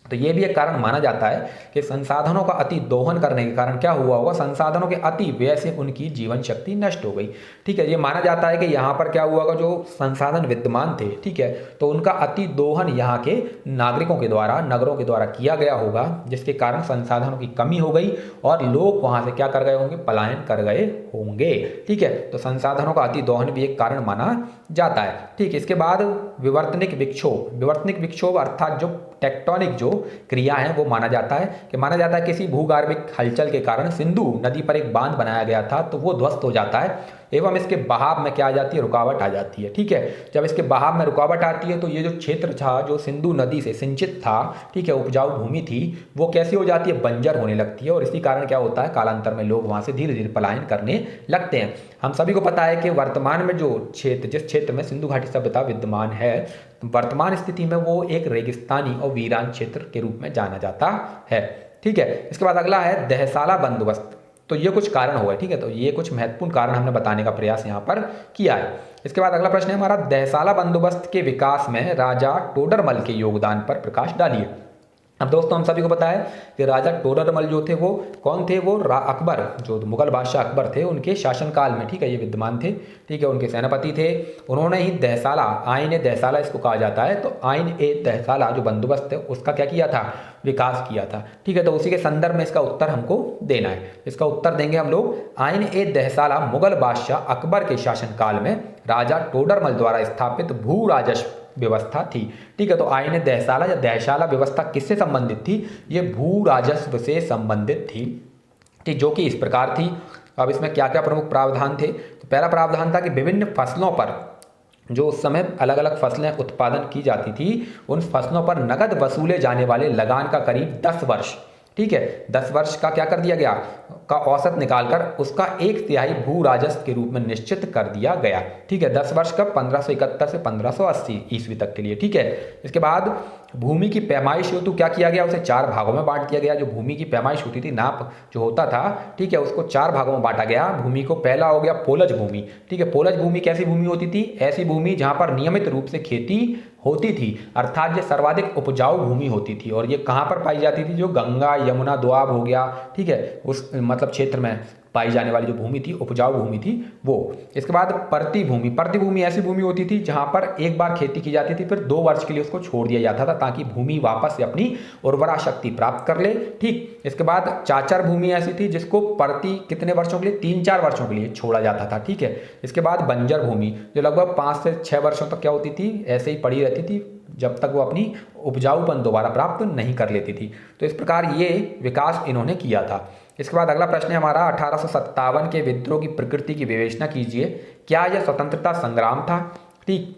B: तो ये भी एक कारण माना जाता है कि संसाधनों का अति दोहन करने के कारण क्या हुआ होगा, संसाधनों के अति व्यय से उनकी जीवन शक्ति नष्ट हो गई। ठीक है, ये माना जाता है कि यहाँ पर क्या हुआ होगा, जो संसाधन विद्यमान थे, ठीक है, तो उनका अति दोहन यहाँ के नागरिकों के द्वारा, नगरों के द्वारा किया गया होगा, जिसके कारण संसाधनों की कमी हो गई और लोग वहाँ से क्या कर गए होंगे, पलायन कर गए होंगे। ठीक है, तो संसाधनों का अति दोहन भी एक कारण माना जाता है। ठीक, इसके बाद विवर्तनिक विक्षोभ अर्थात जो टेक्टोनिक जो क्रिया है वो माना जाता है किसी भूगर्भिक हलचल के कारण सिंधु नदी पर एक बांध बनाया गया था तो वो ध्वस्त हो जाता है एवं इसके बहाव में क्या आ जाती है, रुकावट आ जाती है। ठीक है, जब इसके बहाव में रुकावट आती है तो ये जो क्षेत्र था जो सिंधु नदी से सिंचित था, ठीक है, उपजाऊ भूमि थी, वो कैसी हो जाती है, बंजर होने लगती है और इसी कारण क्या होता है, कालांतर में लोग वहाँ से धीरे धीरे पलायन करने लगते हैं। हम सभी को पता है कि वर्तमान में जो जिस क्षेत्र में सिंधु घाटी सभ्यता विद्यमान है, वर्तमान स्थिति में वो एक रेगिस्तानी और वीरान क्षेत्र के रूप में जाना जाता है। ठीक है, इसके बाद अगला है दहसाला बंदोबस्त। तो ये कुछ कारण हुआ है। ठीक है, तो ये कुछ महत्वपूर्ण कारण हमने बताने का प्रयास यहाँ पर किया है। इसके बाद अगला प्रश्न है हमारा, दहसाला बंदोबस्त के विकास में राजा टोडरमल के योगदान पर प्रकाश डालिए। अब दोस्तों हम सभी को पता है कि राजा टोडरमल जो थे वो कौन थे, वो अकबर, जो मुगल बादशाह अकबर थे, उनके शासनकाल में, ठीक है, ये विद्यमान थे। ठीक है, उनके सेनापति थे। उन्होंने ही दहसाला, आईन ए दहसाला इसको कहा जाता है, तो आईन ए दहसाला जो बंदोबस्त है उसका क्या किया था, विकास किया था। ठीक है, तो उसी के संदर्भ में इसका उत्तर हमको देना है। इसका उत्तर देंगे हम लोग, आईन ए दहसाला मुगल बादशाह अकबर के शासनकाल में राजा टोडरमल द्वारा स्थापित भू राजस्व व्यवस्था थी। ठीक है, तो आईन दहसाला या दहशाला व्यवस्था किससे संबंधित थी, ये भू राजस्व से संबंधित थी। ठीक, जो कि इस प्रकार थी। अब इसमें क्या क्या प्रमुख प्रावधान थे, तो पहला प्रावधान था कि विभिन्न फसलों पर, जो उस समय अलग अलग फसलें उत्पादन की जाती थी, उन फसलों पर नगद वसूले जाने वाले लगान का करीब 10 वर्ष, ठीक है, 10 वर्ष का क्या कर दिया गया, का औसत निकालकर उसका 1/3 भू राजस्व के रूप में निश्चित कर दिया गया। ठीक है, 10 वर्ष का 1571 से 1580 ईस्वी तक के लिए। ठीक है, इसके बाद भूमि की पैमाइश हेतु क्या किया गया, उसे 4 भागों में बांट दिया गया। जो भूमि की पैमाइश होती थी, नाप जो होता था, ठीक है, उसको 4 भागों में बांटा गया भूमि को। पहला हो गया पोलज भूमि। ठीक है, पोलज भूमि कैसी भूमि होती थी, ऐसी भूमि जहां पर नियमित रूप से खेती होती थी, अर्थात ये सर्वाधिक उपजाऊ भूमि होती थी। और ये कहाँ पर पाई जाती थी? जो गंगा यमुना दोआब हो गया, ठीक है, उस मतलब क्षेत्र में पाई जाने वाली जो भूमि थी, उपजाऊ भूमि थी वो। इसके बाद परती भूमि। परती भूमि ऐसी भूमि होती थी जहां पर एक बार खेती की जाती थी, फिर 2 वर्ष के लिए उसको छोड़ दिया जाता था ताकि भूमि वापस से अपनी उर्वरा शक्ति प्राप्त कर ले। ठीक, इसके बाद चाचर भूमि ऐसी थी जिसको परती कितने वर्षों के लिए? 3-4 वर्षों के लिए छोड़ा जाता था। ठीक है, इसके बाद बंजर भूमि जो लगभग 5 से 6 वर्षों तक क्या होती थी? ऐसे ही पड़ी रहती थी जब तक वो अपनी उपजाऊपन दोबारा प्राप्त नहीं कर लेती थी। तो इस प्रकार ये विकास इन्होंने किया था। इसके बाद अगला प्रश्न है हमारा, 1857 के विद्रोह की प्रकृति की विवेचना कीजिए। क्या यह स्वतंत्रता संग्राम था? ठीक,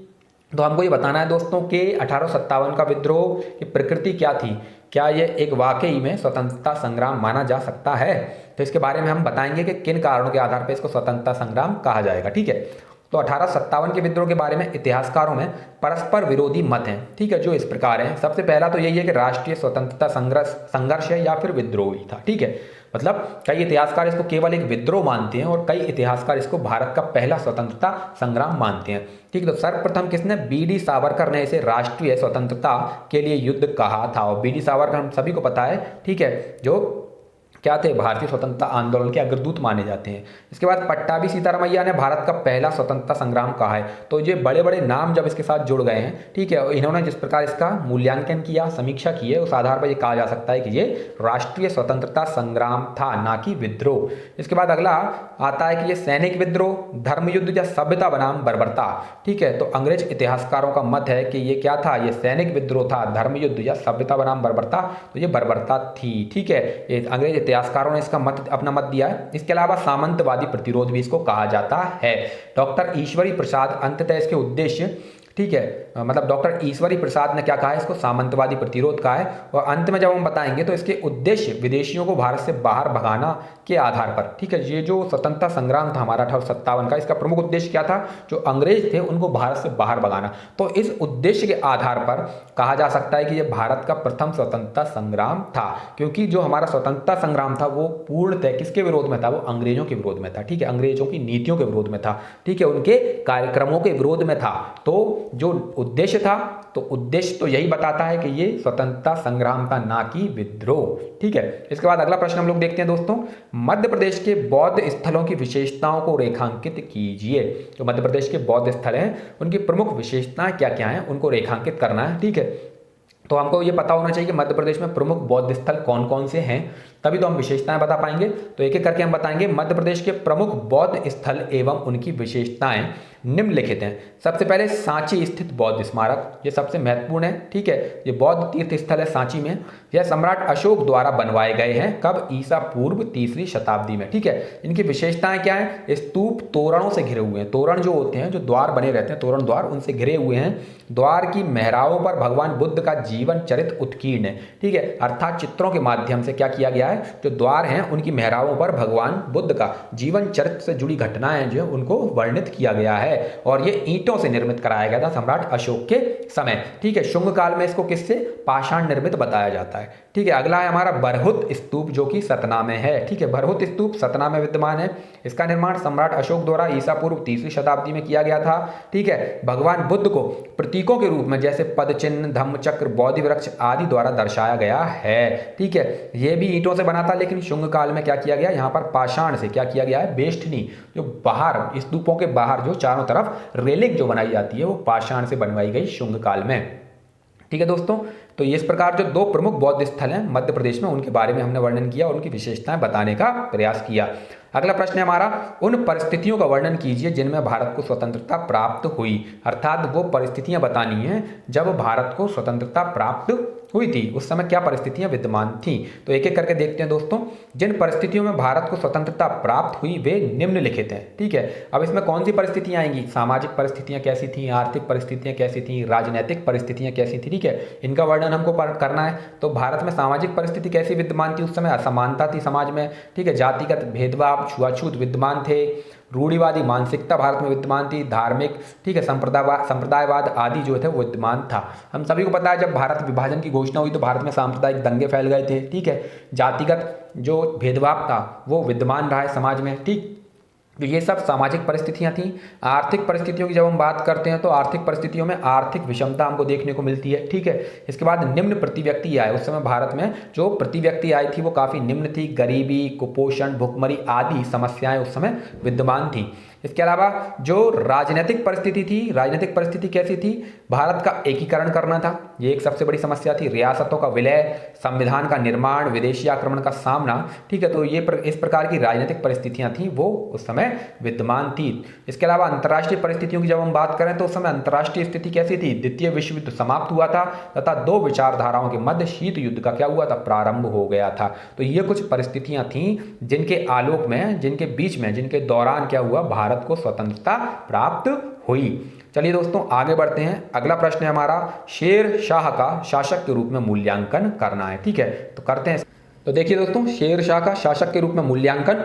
B: तो हमको ये बताना है दोस्तों कि 1857 का विद्रोह की प्रकृति क्या थी। क्या यह एक वाकई में स्वतंत्रता संग्राम माना जा सकता है? तो इसके बारे में हम बताएंगे कि किन कारणों के आधार पर इसको स्वतंत्रता संग्राम कहा जाएगा। ठीक है, तो 1857 के विद्रोह के बारे में इतिहासकारों में परस्पर विरोधी मत हैं। ठीक है, जो इस प्रकार हैं। सबसे पहला तो यही है कि राष्ट्रीय स्वतंत्रता संघर्ष है या फिर विद्रोह ही था। ठीक है, मतलब कई इतिहासकार इसको केवल एक विद्रोह मानते हैं और कई इतिहासकार इसको भारत का पहला स्वतंत्रता संग्राम मानते हैं। ठीक, तो सर्वप्रथम किसने? बी.डी. सावरकर ने इसे राष्ट्रीय स्वतंत्रता के लिए युद्ध कहा था। और बी.डी. सावरकर हम सभी को पता है, ठीक है, जो क्या थे? भारतीय स्वतंत्रता आंदोलन के अग्रदूत माने जाते हैं। इसके बाद पट्टाभी सीतारामैया ने भारत का पहला स्वतंत्रता संग्राम कहा है। तो ये बड़े बड़े नाम जब इसके साथ जुड़ गए हैं, ठीक है, इन्होंने जिस प्रकार इसका मूल्यांकन किया, समीक्षा की है, उस आधार पर यह कहा जा सकता है कि ये राष्ट्रीय स्वतंत्रता संग्राम था, ना कि विद्रोह। इसके बाद अगला आता है कि ये सैनिक विद्रोह, धर्मयुद्ध या सभ्यता बनाम बर्बरता। ठीक है, तो अंग्रेज इतिहासकारों का मत है कि ये क्या था? ये सैनिक विद्रोह था, धर्मयुद्ध या सभ्यता बनाम बर्बरता, तो ये बर्बरता थी। ठीक है, अंग्रेज इतिहासकारों ने इसका मत अपना मत दिया है। इसके अलावा सामंतवादी प्रतिरोध भी इसको कहा जाता है। डॉक्टर ईश्वरी प्रसाद अंततः इसके उद्देश्य, ठीक है, मतलब डॉक्टर ईश्वरी प्रसाद ने क्या कहा है? इसको सामंतवादी प्रतिरोध कहा है। और अंत में जब हम बताएंगे तो इसके उद्देश्य विदेशियों को भारत से बाहर भगाना के आधार पर। ठीक है, ये जो स्वतंत्रता संग्राम था हमारा 1857 का, इसका प्रमुख उद्देश्य क्या था? जो अंग्रेज थे उनको भारत से बाहर भगाना। तो इस उद्देश्य के आधार पर कहा जा सकता है कि यह भारत का प्रथम स्वतंत्रता संग्राम था, क्योंकि जो हमारा स्वतंत्रता संग्राम था वो पूर्णतः किसके विरोध में था? वो अंग्रेजों के विरोध में था। ठीक है, अंग्रेजों की नीतियों के विरोध में था। ठीक है, उनके कार्यक्रमों के विरोध में था। तो जो उद्देश्य था, तो उद्देश्य तो यही बताता है कि ये स्वतंत्रता संग्राम था, ना कि विद्रोह। ठीक है, इसके बाद अगला प्रश्न हम लोग देखते हैं दोस्तों, मध्य प्रदेश के बौद्ध स्थलों की विशेषताओं को रेखांकित कीजिए। जो मध्य प्रदेश के बौद्ध स्थल हैं उनकी प्रमुख विशेषताएं क्या क्या हैं, उनको रेखांकित करना है। ठीक है, तो हमको ये पता होना चाहिए कि मध्य प्रदेश में प्रमुख बौद्ध स्थल कौन कौन से हैं, तभी तो हम विशेषताएं बता पाएंगे। तो एक एक करके हम बताएंगे। मध्य प्रदेश के प्रमुख बौद्ध स्थल एवं उनकी विशेषताएं निम्नलिखित हैं। सबसे पहले सांची स्थित बौद्ध स्मारक, ये सबसे महत्वपूर्ण है। ठीक है, ये बौद्ध तीर्थ स्थल है सांची में। यह सम्राट अशोक द्वारा बनवाए गए हैं। कब? ईसा पूर्व 3री शताब्दी में। ठीक है, इनकी विशेषताएं क्या है? स्तूप तोरणों से घिरे हुए हैं। तोरण जो होते हैं, जो द्वार बने रहते हैं, तोरण द्वार, उनसे घिरे हुए हैं। द्वार की मेहराबों पर भगवान बुद्ध का जीवन चरित्र उत्कीर्ण है। ठीक है, अर्थात चित्रों के माध्यम से क्या किया गया है? जो द्वार हैं उनकी मेहराबों पर भगवान बुद्ध का जीवन चरित्र से जुड़ी घटनाएं जो उनको वर्णित किया गया है। और ये ईंटों से निर्मित कराया गया था सम्राट अशोक के समय। ठीक है, शुंग काल में इसको किससे? पाषाण निर्मित बताया जाता है। ठीक है, अगला है हमारा बरहुत स्तूप, जो कि सतना में है। ठीक है, बरहुत स्तूप सतना में विद्यमान है। इसका निर्माण सम्राट अशोक द्वारा ईसा पूर्व 3री शताब्दी में किया गया था। ठीक है, भगवान बुद्ध को प्रतीकों के रूप में जैसे पद चिन्ह, धम्म चक्र, बोधि वृक्ष आदि द्वारा दर्शाया गया है। ठीक है, ये भी ईंटों से बना था, लेकिन शुंग काल में क्या किया गया? यहाँ पर पाषाण से क्या किया गया है? बेष्टनी, जो बाहर स्तूपों के बाहर जो चारों तरफ रेलिंग जो बनाई जाती है वो पाषाण से बनवाई गई शुंग काल में। ठीक है दोस्तों, तो इस प्रकार जो 2 प्रमुख बौद्ध स्थल हैं मध्य प्रदेश में, उनके बारे में हमने वर्णन किया और उनकी विशेषताएं बताने का प्रयास किया। अगला प्रश्न है हमारा, उन परिस्थितियों का वर्णन कीजिए जिनमें भारत को स्वतंत्रता प्राप्त हुई। अर्थात वो परिस्थितियां बतानी है जब भारत को स्वतंत्रता प्राप्त हुई थी, उस समय क्या परिस्थितियां विद्यमान थी। तो एक एक करके देखते हैं दोस्तों। जिन परिस्थितियों में भारत को स्वतंत्रता प्राप्त हुई वे निम्नलिखित हैं। ठीक है, अब इसमें कौन सी परिस्थितियां आएंगी? सामाजिक परिस्थितियां कैसी थी, आर्थिक परिस्थितियां कैसी थी, राजनीतिक परिस्थितियां कैसी थी। ठीक है, इनका वर्णन हमको करना है। तो भारत में सामाजिक परिस्थिति कैसी विद्यमान थी? उस समय असमानता थी समाज में। ठीक है, जातिगत भेदभाव, छुआछूत विद्यमान थे। रूढ़िवादी मानसिकता भारत में विद्यमान थी। धार्मिक, ठीक है, संप्रदायवाद आदि जो थे वो विद्यमान था। हम सभी को पता है जब भारत विभाजन की घोषणा हुई तो भारत में सांप्रदायिक दंगे फैल गए थे। ठीक है, जातिगत जो भेदभाव था वो विद्यमान रहा है समाज में। ठीक, तो ये सब सामाजिक परिस्थितियां थीं। आर्थिक परिस्थितियों की जब हम बात करते हैं तो आर्थिक परिस्थितियों में आर्थिक विषमता हमको देखने को मिलती है, ठीक है। इसके बाद निम्न प्रति व्यक्ति आय, उस समय भारत में जो प्रति व्यक्ति आय थी वो काफ़ी निम्न थी। गरीबी, कुपोषण, भुखमरी आदि समस्याएं उस समय विद्यमान थी। इसके अलावा जो राजनीतिक परिस्थिति थी, राजनीतिक परिस्थिति कैसी थी? भारत का एकीकरण करना था, ये एक सबसे बड़ी समस्या थी। रियासतों का विलय, संविधान का निर्माण, विदेशी आक्रमण का सामना, ठीक है। तो ये इस प्रकार की राजनीतिक परिस्थितियां थी वो उस समय विद्यमान थी। इसके अलावा अंतर्राष्ट्रीय परिस्थितियों की जब हम बात करें तो उस समय अंतर्राष्ट्रीय स्थिति कैसी थी? द्वितीय विश्व युद्ध समाप्त हुआ था तथा दो विचारधाराओं के मध्य शीत युद्ध का क्या हुआ था? प्रारंभ हो गया था। तो ये कुछ परिस्थितियां थी जिनके आलोक में, जिनके बीच में, जिनके दौरान क्या हुआ? भारत को स्वतंत्रता प्राप्त हुई। चलिए दोस्तों आगे बढ़ते हैं। अगला प्रश्न है हमारा, शेर शाह का शासक के रूप में मूल्यांकन करना है, ठीक है। तो करते हैं। तो देखिए दोस्तों, शेर शाह का शासक के रूप में मूल्यांकन।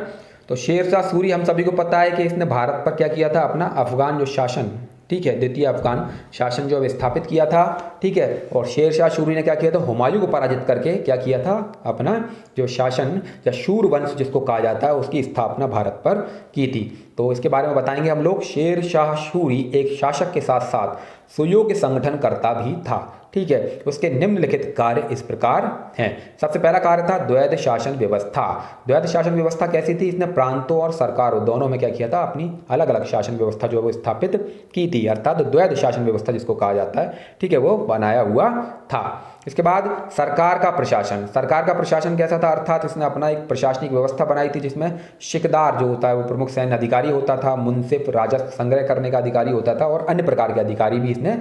B: तो शेर शाह सूरी हम सभी को पता है कि इसने भारत पर क्या किया था? अपना अफगान जो शासन, ठीक है, द्वितीय अफगान शासन जो स्थापित किया था, ठीक है। और शेर शाह सूरी ने क्या किया था? हुमायूं को पराजित करके क्या किया था? अपना जो शासन या शूर वंश जिसको कहा जाता है उसकी स्थापना भारत पर की थी। तो इसके बारे में बताएंगे हम लोग। शेर शाह सूरी एक शासक के साथ साथ सुयोग्य संगठनकर्ता भी था, ठीक है। उसके निम्नलिखित कार्य इस प्रकार हैं। सबसे पहला कार्य था द्वैध शासन व्यवस्था। द्वैध शासन व्यवस्था कैसी थी? इसने प्रांतों और सरकारों दोनों में क्या किया था? अपनी अलग अलग शासन व्यवस्था जो वो स्थापित की थी, अर्थात द्वैध शासन व्यवस्था जिसको कहा जाता है, ठीक है, वो बनाया हुआ था। इसके बाद सरकार का प्रशासन। सरकार का प्रशासन कैसा था? अर्थात इसने अपना एक प्रशासनिक व्यवस्था बनाई थी जिसमें शिकदार जो होता है वो प्रमुख सैन्य अधिकारी होता था, मुंसिफ राजस्व संग्रह करने का अधिकारी होता था और अन्य प्रकार के अधिकारी भी इसने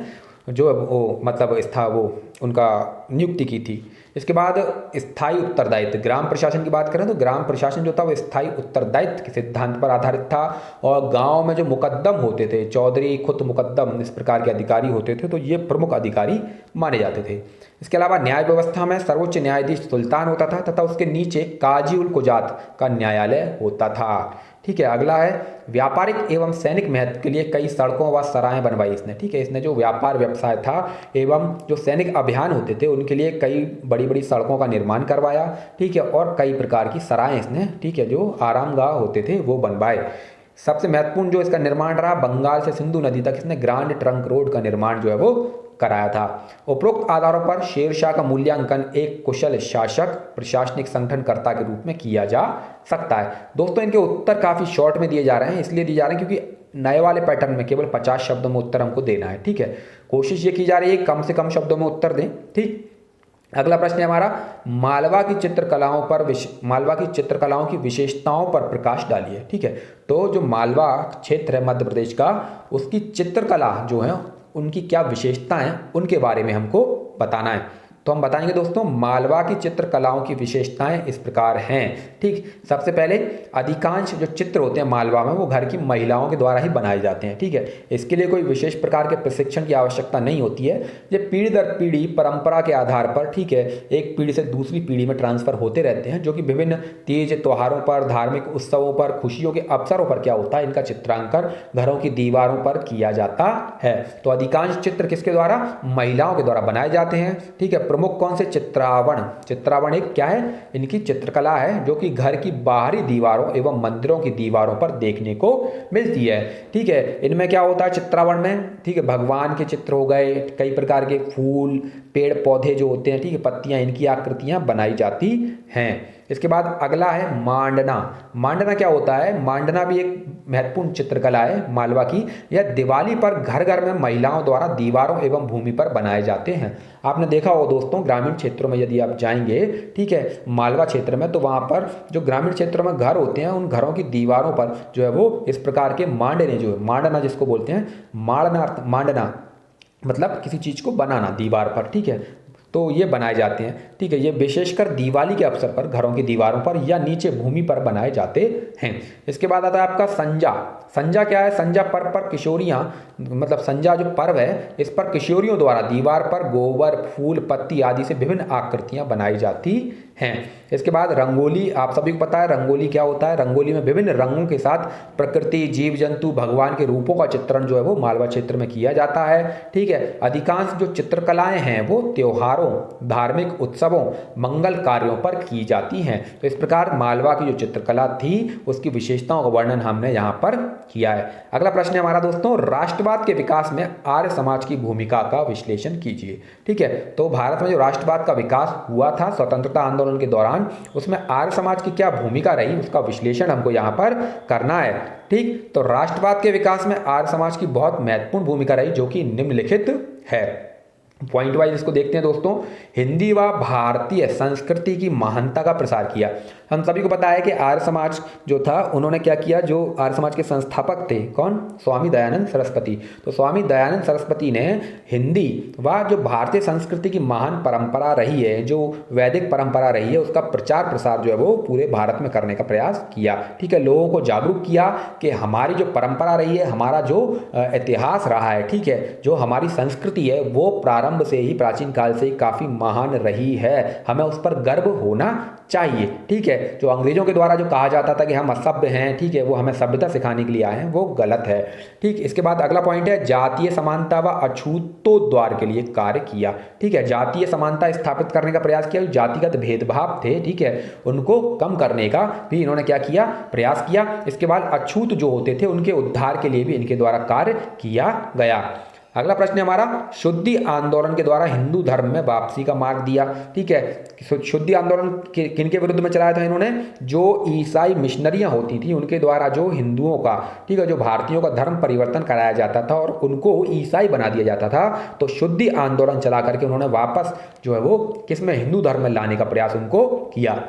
B: जो वो मतलब था वो उनका नियुक्ति की थी। इसके बाद स्थायी उत्तरदायित्व। ग्राम प्रशासन की बात करें तो ग्राम प्रशासन जो था वो स्थायी उत्तरदायित्व के सिद्धांत पर आधारित था और गांव में जो मुकद्दम होते थे, चौधरी, खुद मुकद्दम, इस प्रकार के अधिकारी होते थे, तो ये प्रमुख अधिकारी माने जाते थे। इसके अलावा न्याय व्यवस्था में सर्वोच्च न्यायाधीश सुल्तान होता था तथा उसके नीचे काजी उल कुजात का न्यायालय होता था, ठीक है। अगला है व्यापारिक एवं सैनिक महत्व के लिए कई सड़कों व सराहें बनवाई इसने, ठीक है। इसने जो व्यापार व्यवसाय था एवं जो सैनिक अभियान होते थे उनके लिए कई बड़ी बड़ी सड़कों का निर्माण करवाया, ठीक है, और कई प्रकार की सराहें इसने, ठीक है, जो आरामगाह होते थे वो बनवाए। सबसे महत्वपूर्ण जो इसका निर्माण रहा, बंगाल से सिंधु नदी तक इसने ग्रांड ट्रंक रोड का निर्माण जो है वो कराया था। उपरोक्त आधारों पर शेर शाह का मूल्यांकन एक कुशल शासक, प्रशासनिक संगठनकर्ता के रूप में किया जा सकता है। दोस्तों इनके उत्तर काफ़ी शॉर्ट में दिए जा रहे हैं, इसलिए दिए जा रहे हैं क्योंकि नए वाले पैटर्न में केवल 50 शब्दों में उत्तर हमको देना है, ठीक है। कोशिश ये की जा रही है कम से कम शब्दों में उत्तर दें, ठीक। अगला प्रश्न है हमारा, मालवा की चित्रकलाओं की विशेषताओं पर प्रकाश डालिए, ठीक है। तो जो मालवा क्षेत्र है मध्य प्रदेश का, उसकी चित्रकला जो है उनकी क्या विशेषताएं हैं उनके बारे में हमको बताना है। तो हम बताएंगे दोस्तों, मालवा की चित्रकलाओं की विशेषताएं इस प्रकार हैं, ठीक। सबसे पहले अधिकांश जो चित्र होते हैं मालवा में वो घर की महिलाओं के द्वारा ही बनाए जाते हैं, ठीक है। इसके लिए कोई विशेष प्रकार के प्रशिक्षण की आवश्यकता नहीं होती है। ये पीढ़ी दर पीढ़ी परंपरा के आधार पर, ठीक है, एक पीढ़ी से दूसरी पीढ़ी में ट्रांसफर होते रहते हैं, जो कि विभिन्न तीज त्योहारों पर, धार्मिक उत्सवों पर, खुशियों के अवसरों पर क्या होता है, इनका चित्रांकन घरों की दीवारों पर किया जाता है। तो अधिकांश चित्र किसके द्वारा? महिलाओं के द्वारा बनाए जाते हैं, ठीक है। प्रमुख कौन से? चित्रावण एक क्या है? इनकी चित्रकला है जो कि घर की बाहरी दीवारों एवं मंदिरों की दीवारों पर देखने को मिलती है, ठीक है। इनमें क्या होता है चित्रावण में, ठीक है, भगवान के चित्र हो गए, कई प्रकार के फूल, पेड़ पौधे जो होते हैं, ठीक है, पत्तियां, इनकी आकृतियां बनाई जाती हैं। इसके बाद अगला है मांडना। मांडना क्या होता है? मांडना भी एक महत्वपूर्ण चित्रकला है मालवा की। यह दिवाली पर घर घर में महिलाओं द्वारा दीवारों एवं भूमि पर बनाए जाते हैं। आपने देखा हो दोस्तों, ग्रामीण क्षेत्रों में यदि आप जाएंगे, ठीक है, मालवा क्षेत्र में, तो वहाँ पर जो ग्रामीण क्षेत्रों में घर होते हैं उन घरों की दीवारों पर जो है वो इस प्रकार के मांडने, जो है मांडना जिसको बोलते हैं, मांडना मतलब किसी चीज़ को बनाना दीवार पर, ठीक है, तो ये बनाए जाते हैं, ठीक है। ये विशेषकर दिवाली के अवसर पर घरों की दीवारों पर या नीचे भूमि पर बनाए जाते हैं। इसके बाद आता है आपका संजा। संजा क्या है? संजा पर्व पर किशोरियाँ, मतलब संजा जो पर्व है इस पर किशोरियों द्वारा दीवार पर गोबर, फूल, पत्ती आदि से विभिन्न आकृतियां बनाई जाती हैं। इसके बाद रंगोली, आप सभी को पता है रंगोली क्या होता है। रंगोली में विभिन्न रंगों के साथ प्रकृति, जीव जंतु, भगवान के रूपों का चित्रण जो है वो मालवा क्षेत्र में किया जाता है। ठीक है, अधिकांश जो चित्रकलाएं हैं वो त्योहारों, धार्मिक उत्सवों, मंगल कार्यों पर की जाती हैं। तो इस प्रकार मालवा की जो चित्रकला थी उसकी विशेषताओं का वर्णन हमने यहाँ पर किया है। अगला प्रश्न है हमारा दोस्तों, राष्ट्रवाद के विकास में आर्य समाज की भूमिका का विश्लेषण कीजिए। ठीक है, तो भारत में जो राष्ट्रवाद का विकास हुआ था स्वतंत्रता आंदोलन के दौरान, उसमें आर्य समाज की क्या भूमिका रही उसका विश्लेषण हमको यहाँ पर करना है। ठीक, तो राष्ट्रवाद के विकास में आर्य समाज की बहुत महत्वपूर्ण भूमिका रही जो कि निम्नलिखित है। पॉइंट वाइज इसको देखते हैं दोस्तों। हिंदी व भारतीय संस्कृति की महानता का प्रसार किया। हम सभी को पता है कि आर्य समाज जो था उन्होंने क्या किया, जो आर्य समाज के संस्थापक थे कौन, स्वामी दयानंद सरस्वती। तो स्वामी दयानंद सरस्वती ने हिंदी व जो भारतीय संस्कृति की महान परंपरा रही है, जो वैदिक परंपरा रही है, उसका प्रचार प्रसार जो है वो पूरे भारत में करने का प्रयास किया। ठीक है, लोगों को जागरूक किया कि हमारी जो परंपरा रही है, हमारा जो इतिहास रहा है, ठीक है, जो हमारी संस्कृति है वो प्रारंभ से ही, प्राचीन काल से ही काफ़ी महान रही है, हमें उस पर गर्व होना चाहिए। ठीक है, जो अंग्रेजों के द्वारा जो कहा जाता था कि हम असभ्य हैं, ठीक है, वो हमें सभ्यता सिखाने के लिए आए हैं, वो गलत है। ठीक, इसके बाद अगला पॉइंट है, जातीय समानता व अछूतोद्वार के लिए कार्य किया। ठीक है, जातीय समानता स्थापित करने का प्रयास किया। जातिगत भेदभाव थे, ठीक है, उनको कम करने का भी इन्होंने क्या किया, प्रयास किया। इसके बाद अछूत जो होते थे उनके उद्धार के लिए भी इनके द्वारा कार्य किया गया। अगला प्रश्न है हमारा, शुद्धि आंदोलन के द्वारा हिंदू धर्म में वापसी का मार्ग दिया। ठीक है, शुद्धि आंदोलन किनके विरुद्ध में चलाया था इन्होंने, जो ईसाई मिशनरियां होती थी उनके द्वारा जो हिंदुओं का, ठीक है, जो भारतीयों का धर्म परिवर्तन कराया जाता था और उनको ईसाई बना दिया जाता था, तो शुद्धि आंदोलन चला करके उन्होंने वापस जो है वो किसमें, हिंदू धर्म में लाने का प्रयास उनको किया।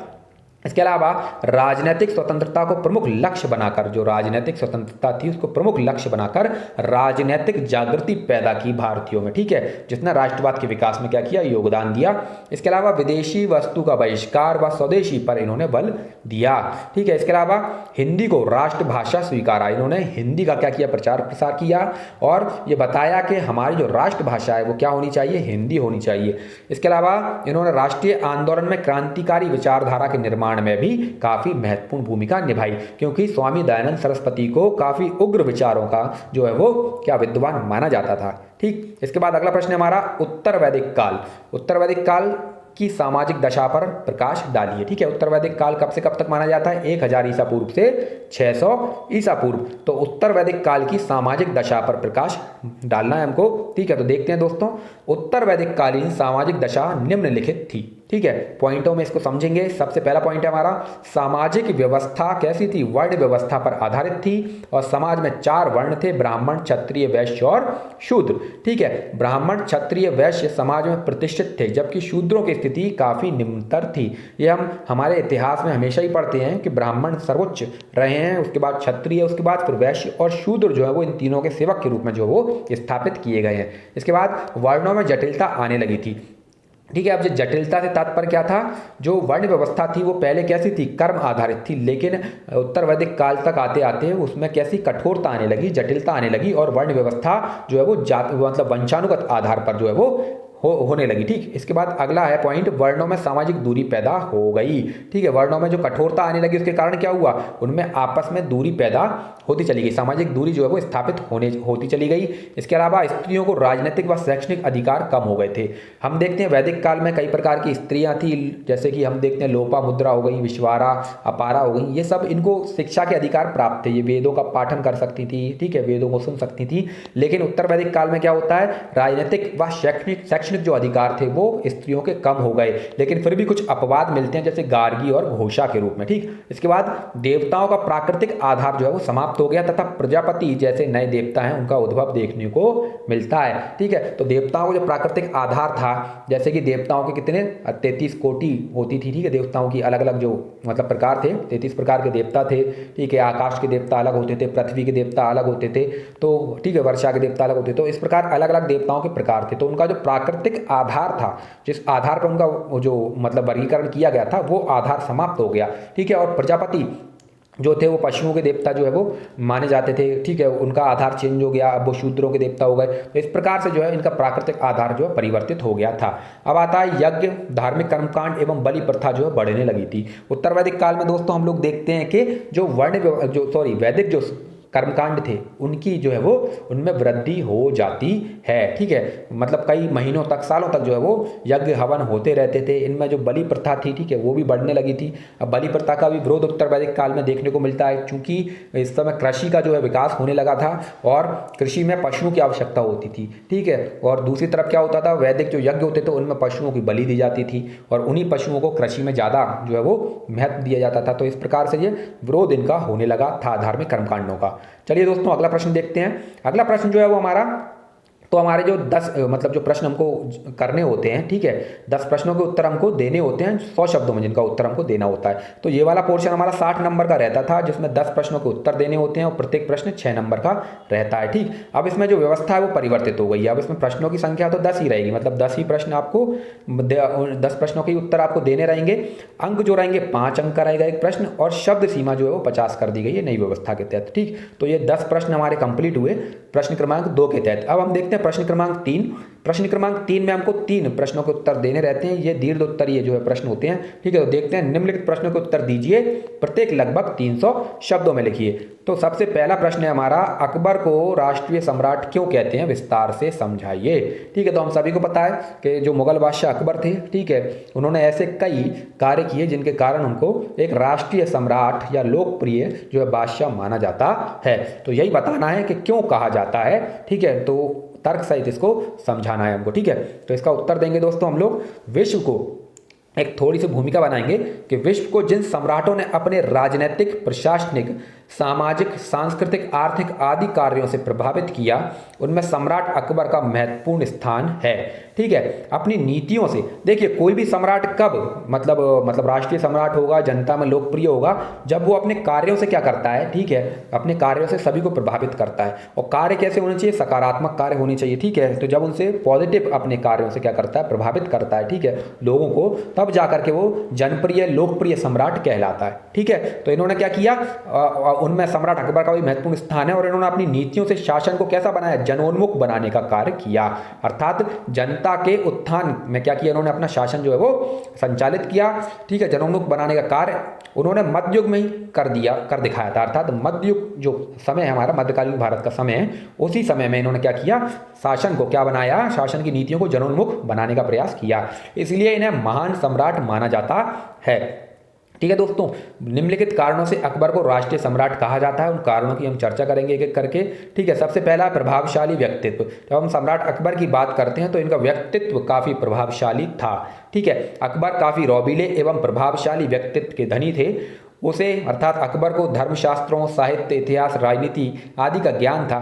B: इसके अलावा राजनीतिक स्वतंत्रता को प्रमुख लक्ष्य बनाकर, जो राजनीतिक स्वतंत्रता थी उसको प्रमुख लक्ष्य बनाकर राजनीतिक जागृति पैदा की भारतीयों में। ठीक है, जिसने राष्ट्रवाद के विकास में क्या किया, योगदान दिया। इसके अलावा विदेशी वस्तु का बहिष्कार व स्वदेशी पर इन्होंने बल दिया। ठीक है, इसके अलावा हिंदी को राष्ट्रभाषा स्वीकारा, इन्होंने हिंदी का क्या किया, प्रचार प्रसार किया और ये बताया कि हमारी जो राष्ट्रभाषा है वो क्या होनी चाहिए, हिंदी होनी चाहिए। इसके अलावा इन्होंने राष्ट्रीय आंदोलन में क्रांतिकारी विचारधारा के निर्माण में भी काफी महत्वपूर्ण भूमिका निभाई, क्योंकि स्वामी दयानंद सरस्वती को काफी उग्र विचारों का जो है वो क्या विद्वान माना जाता था। ठीक, इसके बाद अगला प्रश्न है हमारा, उत्तर वैदिक काल। उत्तर वैदिक काल की सामाजिक दशा पर प्रकाश डालिए। ठीक है, उत्तर वैदिक काल कब से कब तक माना जाता है, 1000 ईसा पूर्व से 600 ईसा पूर्व। तो उत्तर वैदिक काल की सामाजिक दशा पर प्रकाश डालना है हमको। ठीक है, तो देखते हैं दोस्तों, उत्तर वैदिक कालीन सामाजिक दशा निम्नलिखित थी। ठीक है, पॉइंटों में इसको समझेंगे। सबसे पहला पॉइंट है हमारा, सामाजिक व्यवस्था कैसी थी, वर्ण व्यवस्था पर आधारित थी और समाज में 4 वर्ण थे, ब्राह्मण, क्षत्रिय, वैश्य और शूद्र। ठीक है, ब्राह्मण, क्षत्रिय, वैश्य समाज में प्रतिष्ठित थे, जबकि शूद्रों की स्थिति काफी निम्नतर थी। ये हम हमारे इतिहास में हमेशा ही पढ़ते हैं कि ब्राह्मण सर्वोच्च रहे हैं, उसके बाद क्षत्रिय, उसके बाद फिर वैश्य और शूद्र जो है वो इन तीनों के सेवक के रूप में जो वो स्थापित किए गए हैं। इसके बाद वर्णों में जटिलता आने लगी थी। ठीक है, अब जो जटिलता से तात्पर्य क्या था, जो वर्ण व्यवस्था थी वो पहले कैसी थी, कर्म आधारित थी, लेकिन उत्तर वैदिक काल तक आते आते उसमें कैसी कठोरता आने लगी, जटिलता आने लगी और वर्ण व्यवस्था जो है वो मतलब वंशानुगत आधार पर जो है वो होने लगी। ठीक, इसके बाद अगला है पॉइंट, वर्णों में सामाजिक दूरी पैदा हो गई। ठीक है, वर्णों में जो कठोरता आने लगी उसके कारण क्या हुआ, उनमें आपस में दूरी पैदा होती चली गई, सामाजिक दूरी जो है वो स्थापित होती चली गई। इसके अलावा स्त्रियों को राजनीतिक व शैक्षणिक अधिकार कम हो गए थे। हम देखते हैं वैदिक काल में कई प्रकार की स्त्रियां थी, जैसे कि हम देखते हैं लोपा मुद्रा हो गई, विश्वारा, अपारा हो गई, ये सब इनको शिक्षा के अधिकार प्राप्त थे, ये वेदों का पाठन कर सकती थी, ठीक है, वेदों को सुन सकती थी। लेकिन उत्तर वैदिक काल में क्या होता है, राजनीतिक व शैक्षणिक जो अधिकार थे वो स्त्रियों के कम हो गए, लेकिन फिर भी कुछ अपवाद मिलते हैं जैसे गार्गी और घोषा के रूप में। ठीक, इसके बाद देवताओं का प्राकृतिक आधार जो है वो समाप्त हो गया तथा प्रजापति जैसे नए देवता हैं उनका उद्भव देखने को मिलता है। ठीक है, तो देवताओं का जो प्राकृतिक आधार था, जैसे कि देवताओं के कितने 33 कोटि होती थी। ठीक है, देवताओं की अलग अलग जो मतलब प्रकार थे, 33 प्रकार के देवता थे। ठीक है, आकाश के देवता अलग होते थे, पृथ्वी के देवता अलग होते थे, तो ठीक है, वर्षा के देवता अलग होते थे। तो इस प्रकार अलग अलग देवताओं के प्रकार थे। तो उनका जो प्राकृतिक आधार था, जिस आधार पर उनका जो मतलब वर्गीकरण किया गया था, वो आधार समाप्त हो गया। ठीक है, और प्रजापति जो थे वो पशुओं के देवता जो है वो माने जाते थे, ठीक है। उनका आधार चेंज हो गया, अब वो शूद्रों के देवता हो गए। तो इस प्रकार से जो है इनका प्राकृतिक आधार जो है परिवर्तित हो गया था। अब आता है यज्ञ, धार्मिक कर्मकांड एवं बलि प्रथा जो है बढ़ने लगी थी। उत्तर वैदिक काल में दोस्तों हम लोग देखते हैं कि जो वैदिक जो कर्मकांड थे उनकी जो है वो उनमें वृद्धि हो जाती है, ठीक है। मतलब कई महीनों तक, सालों तक जो है वो यज्ञ हवन होते रहते थे। इनमें जो बलि प्रथा थी, ठीक है, वो भी बढ़ने लगी थी। अब बलि प्रथा का भी विरोध उत्तर वैदिक काल में देखने को मिलता है, क्योंकि इस समय कृषि का जो है विकास होने लगा था और कृषि में पशुओं की आवश्यकता होती थी, ठीक है। और दूसरी तरफ क्या होता था, वैदिक जो यज्ञ होते थे उनमें पशुओं की बलि दी जाती थी और उन्हीं पशुओं को कृषि में ज़्यादा जो है वो महत्व दिया जाता था। तो इस प्रकार से ये विरोध इनका होने लगा था धार्मिक कर्मकांडों का। चलिए दोस्तों अगला प्रश्न देखते हैं। अगला प्रश्न जो है वो हमारा, तो हमारे जो 10 मतलब जो प्रश्न हमको करने होते हैं, ठीक है, 10 प्रश्नों के उत्तर हमको देने होते हैं 100 शब्दों में, जिनका उत्तर हमको देना होता है। तो ये वाला पोर्शन हमारा 60 नंबर का रहता था, जिसमें 10 प्रश्नों के उत्तर देने होते हैं और प्रत्येक प्रश्न 6 नंबर का रहता है, ठीक। अब इसमें जो व्यवस्था है वो परिवर्तित हो गई है। अब इसमें प्रश्नों की संख्या तो 10 ही रहेगी, मतलब 10 ही प्रश्न आपको 10 प्रश्नों के उत्तर आपको देने रहेंगे। अंक जो रहेंगे 5 अंक का रहेगा एक प्रश्न, और शब्द सीमा जो है वो 50 कर दी गई है नई व्यवस्था के तहत, ठीक। तो ये 10 प्रश्न हमारे कंप्लीट हुए प्रश्न क्रमांक 2 के तहत। अब हम देखते हैं प्रश्न क्रमांक 3। प्रश्न क्रमांक 3 में हमको 3 प्रश्नों के उत्तर देने रहते हैं। ये दीर्घ उत्तरीय जो है प्रश्न होते हैं, ठीक है। तो देखते हैं, निम्नलिखित प्रश्नों के उत्तर दीजिए, प्रत्येक लगभग 300 शब्दों में लिखिए। तो सबसे पहला प्रश्न है हमारा, अकबर को राष्ट्रीय सम्राट क्यों कहते हैं, विस्तार से समझाइए, ठीक है। तो हम सभी को पता है कि जो मुगल बादशाह अकबर थे, ठीक है, उन्होंने ऐसे कई कार्य किए जिनके कारण उनको एक राष्ट्रीय सम्राट या लोकप्रिय जो है बादशाह माना जाता है। तो यही बताना है कि क्यों कहा जाता है, ठीक है। तो तर्क सहित इसको समझाना है हमको, ठीक है। तो इसका उत्तर देंगे दोस्तों हम लोग, विश्व को एक थोड़ी सी भूमिका बनाएंगे कि विश्व को जिन सम्राटों ने अपने राजनीतिक, प्रशासनिक, सामाजिक, सांस्कृतिक, आर्थिक आदि कार्यों से प्रभावित किया, उनमें सम्राट अकबर का महत्वपूर्ण स्थान है, ठीक है। अपनी नीतियों से, देखिए कोई भी सम्राट कब मतलब राष्ट्रीय सम्राट होगा, जनता में लोकप्रिय होगा, जब वो अपने कार्यों से क्या करता है, ठीक है, अपने कार्यों से सभी को प्रभावित करता है। और कार्य कैसे होने चाहिए, सकारात्मक कार्य होने चाहिए, ठीक है। तो जब उनसे पॉजिटिव अपने कार्यों से क्या करता है, प्रभावित करता है, ठीक है, लोगों को, तब जाकर के वो जनप्रिय, लोकप्रिय सम्राट कहलाता है, ठीक है। तो इन्होंने क्या किया, उनमें सम्राट अकबर का भी महत्वपूर्ण स्थान है और इन्होंने अपनी नीतियों से शासन को कैसा बनाया, जनोन्मुख बनाने का कार्य किया। अर्थात जनता के उत्थान में क्या किया, इन्होंने अपना शासन जो है वो संचालित किया, ठीक है। जनोन्मुख बनाने का कार्य उन्होंने मध्ययुग में ही कर दिखाया था। अर्थात मध्ययुग जो समय है हमारा, मध्यकालीन भारत का समय है, उसी समय में इन्होंने क्या किया, शासन को क्या बनाया, शासन की नीतियों को जनोन्मुख बनाने का प्रयास किया। इसलिए इन्हें महान सम्राट माना जाता है, ठीक है दोस्तों। निम्नलिखित कारणों से अकबर को राष्ट्रीय सम्राट कहा जाता है, उन कारणों की हम चर्चा करेंगे एक एक करके, ठीक है। सबसे पहला, प्रभावशाली व्यक्तित्व। जब हम सम्राट अकबर की बात करते हैं तो इनका व्यक्तित्व काफी प्रभावशाली था, ठीक है। अकबर काफी रौबीले एवं प्रभावशाली व्यक्तित्व के धनी थे। उसे अर्थात अकबर को धर्मशास्त्रों, साहित्य, इतिहास, राजनीति आदि का ज्ञान था।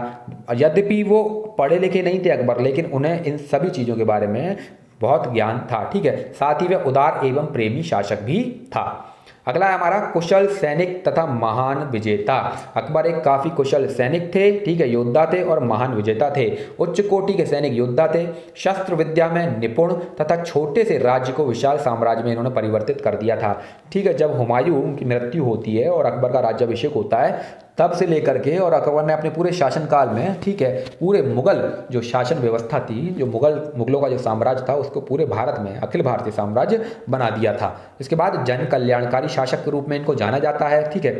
B: यद्यपि वो पढ़े लिखे नहीं थे अकबर, लेकिन उन्हें इन सभी चीज़ों के बारे में बहुत ज्ञान था, ठीक है। साथ ही वह उदार एवं प्रेमी शासक भी था। अगला है हमारा, कुशल सैनिक तथा महान विजेता। अकबर एक काफी कुशल सैनिक थे, ठीक है, योद्धा थे और महान विजेता थे। उच्च कोटि के सैनिक योद्धा थे, शस्त्र विद्या में निपुण तथा छोटे से राज्य को विशाल साम्राज्य में इन्होंने परिवर्तित कर दिया था, ठीक है। जब हुमायूं की मृत्यु होती है और अकबर का राज्याभिषेक होता है, तब से लेकर के और अकबर ने अपने पूरे शासनकाल में, ठीक है, पूरे मुगल जो शासन व्यवस्था थी, जो मुगलों का जो साम्राज्य था, उसको पूरे भारत में अखिल भारतीय साम्राज्य बना दिया था। इसके बाद जन कल्याणकारी शासक के रूप में इनको जाना जाता है, ठीक है।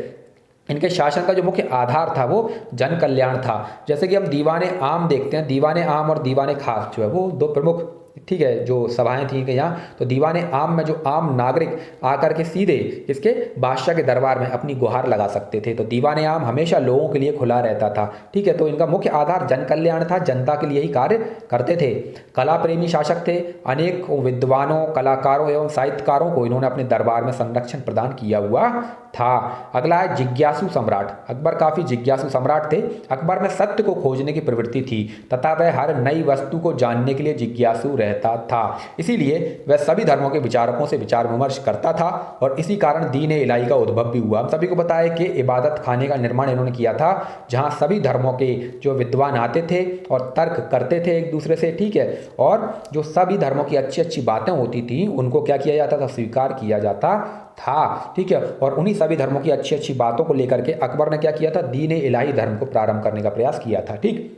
B: इनके शासन का जो मुख्य आधार था वो जन कल्याण था। जैसे कि हम दीवाने आम देखते हैं, दीवाने आम और दीवाने खास जो है वो दो प्रमुख, ठीक है, जो सभाएं थी यहाँ। तो दीवाने आम में जो आम नागरिक आकर के सीधे इसके बादशाह के दरबार में अपनी गुहार लगा सकते थे। तो दीवाने आम हमेशा लोगों के लिए खुला रहता था, ठीक है। तो इनका मुख्य आधार जन कल्याण था, जनता के लिए ही कार्य करते थे। कला प्रेमी शासक थे, अनेक विद्वानों, कलाकारों एवं साहित्यकारों को इन्होंने अपने दरबार में संरक्षण प्रदान किया हुआ था। अगला है जिज्ञासु सम्राट। अकबर काफी जिज्ञासु सम्राट थे। अकबर में सत्य को खोजने की प्रवृत्ति थी तथा वह हर नई वस्तु को जानने के लिए जिज्ञासु रहता था। इसीलिए वह सभी धर्मों के विचारकों से विचार विमर्श करता था और इसी कारण दीन ए इलाही का उद्भव भी हुआ। हम सभी को पता है कि इबादत खाने का निर्माण इन्होंने किया था, जहां सभी धर्मों के जो विद्वान आते थे और तर्क करते थे एक दूसरे से, ठीक है। और जो सभी धर्मों की अच्छी अच्छी बातें होती थी उनको क्या किया जाता था, स्वीकार किया जाता था। ठीक है, और उन्हीं सभी धर्मों की अच्छी अच्छी बातों को लेकर के अकबर ने क्या किया था, दीन इलाही धर्म को प्रारंभ करने का प्रयास किया था। ठीक,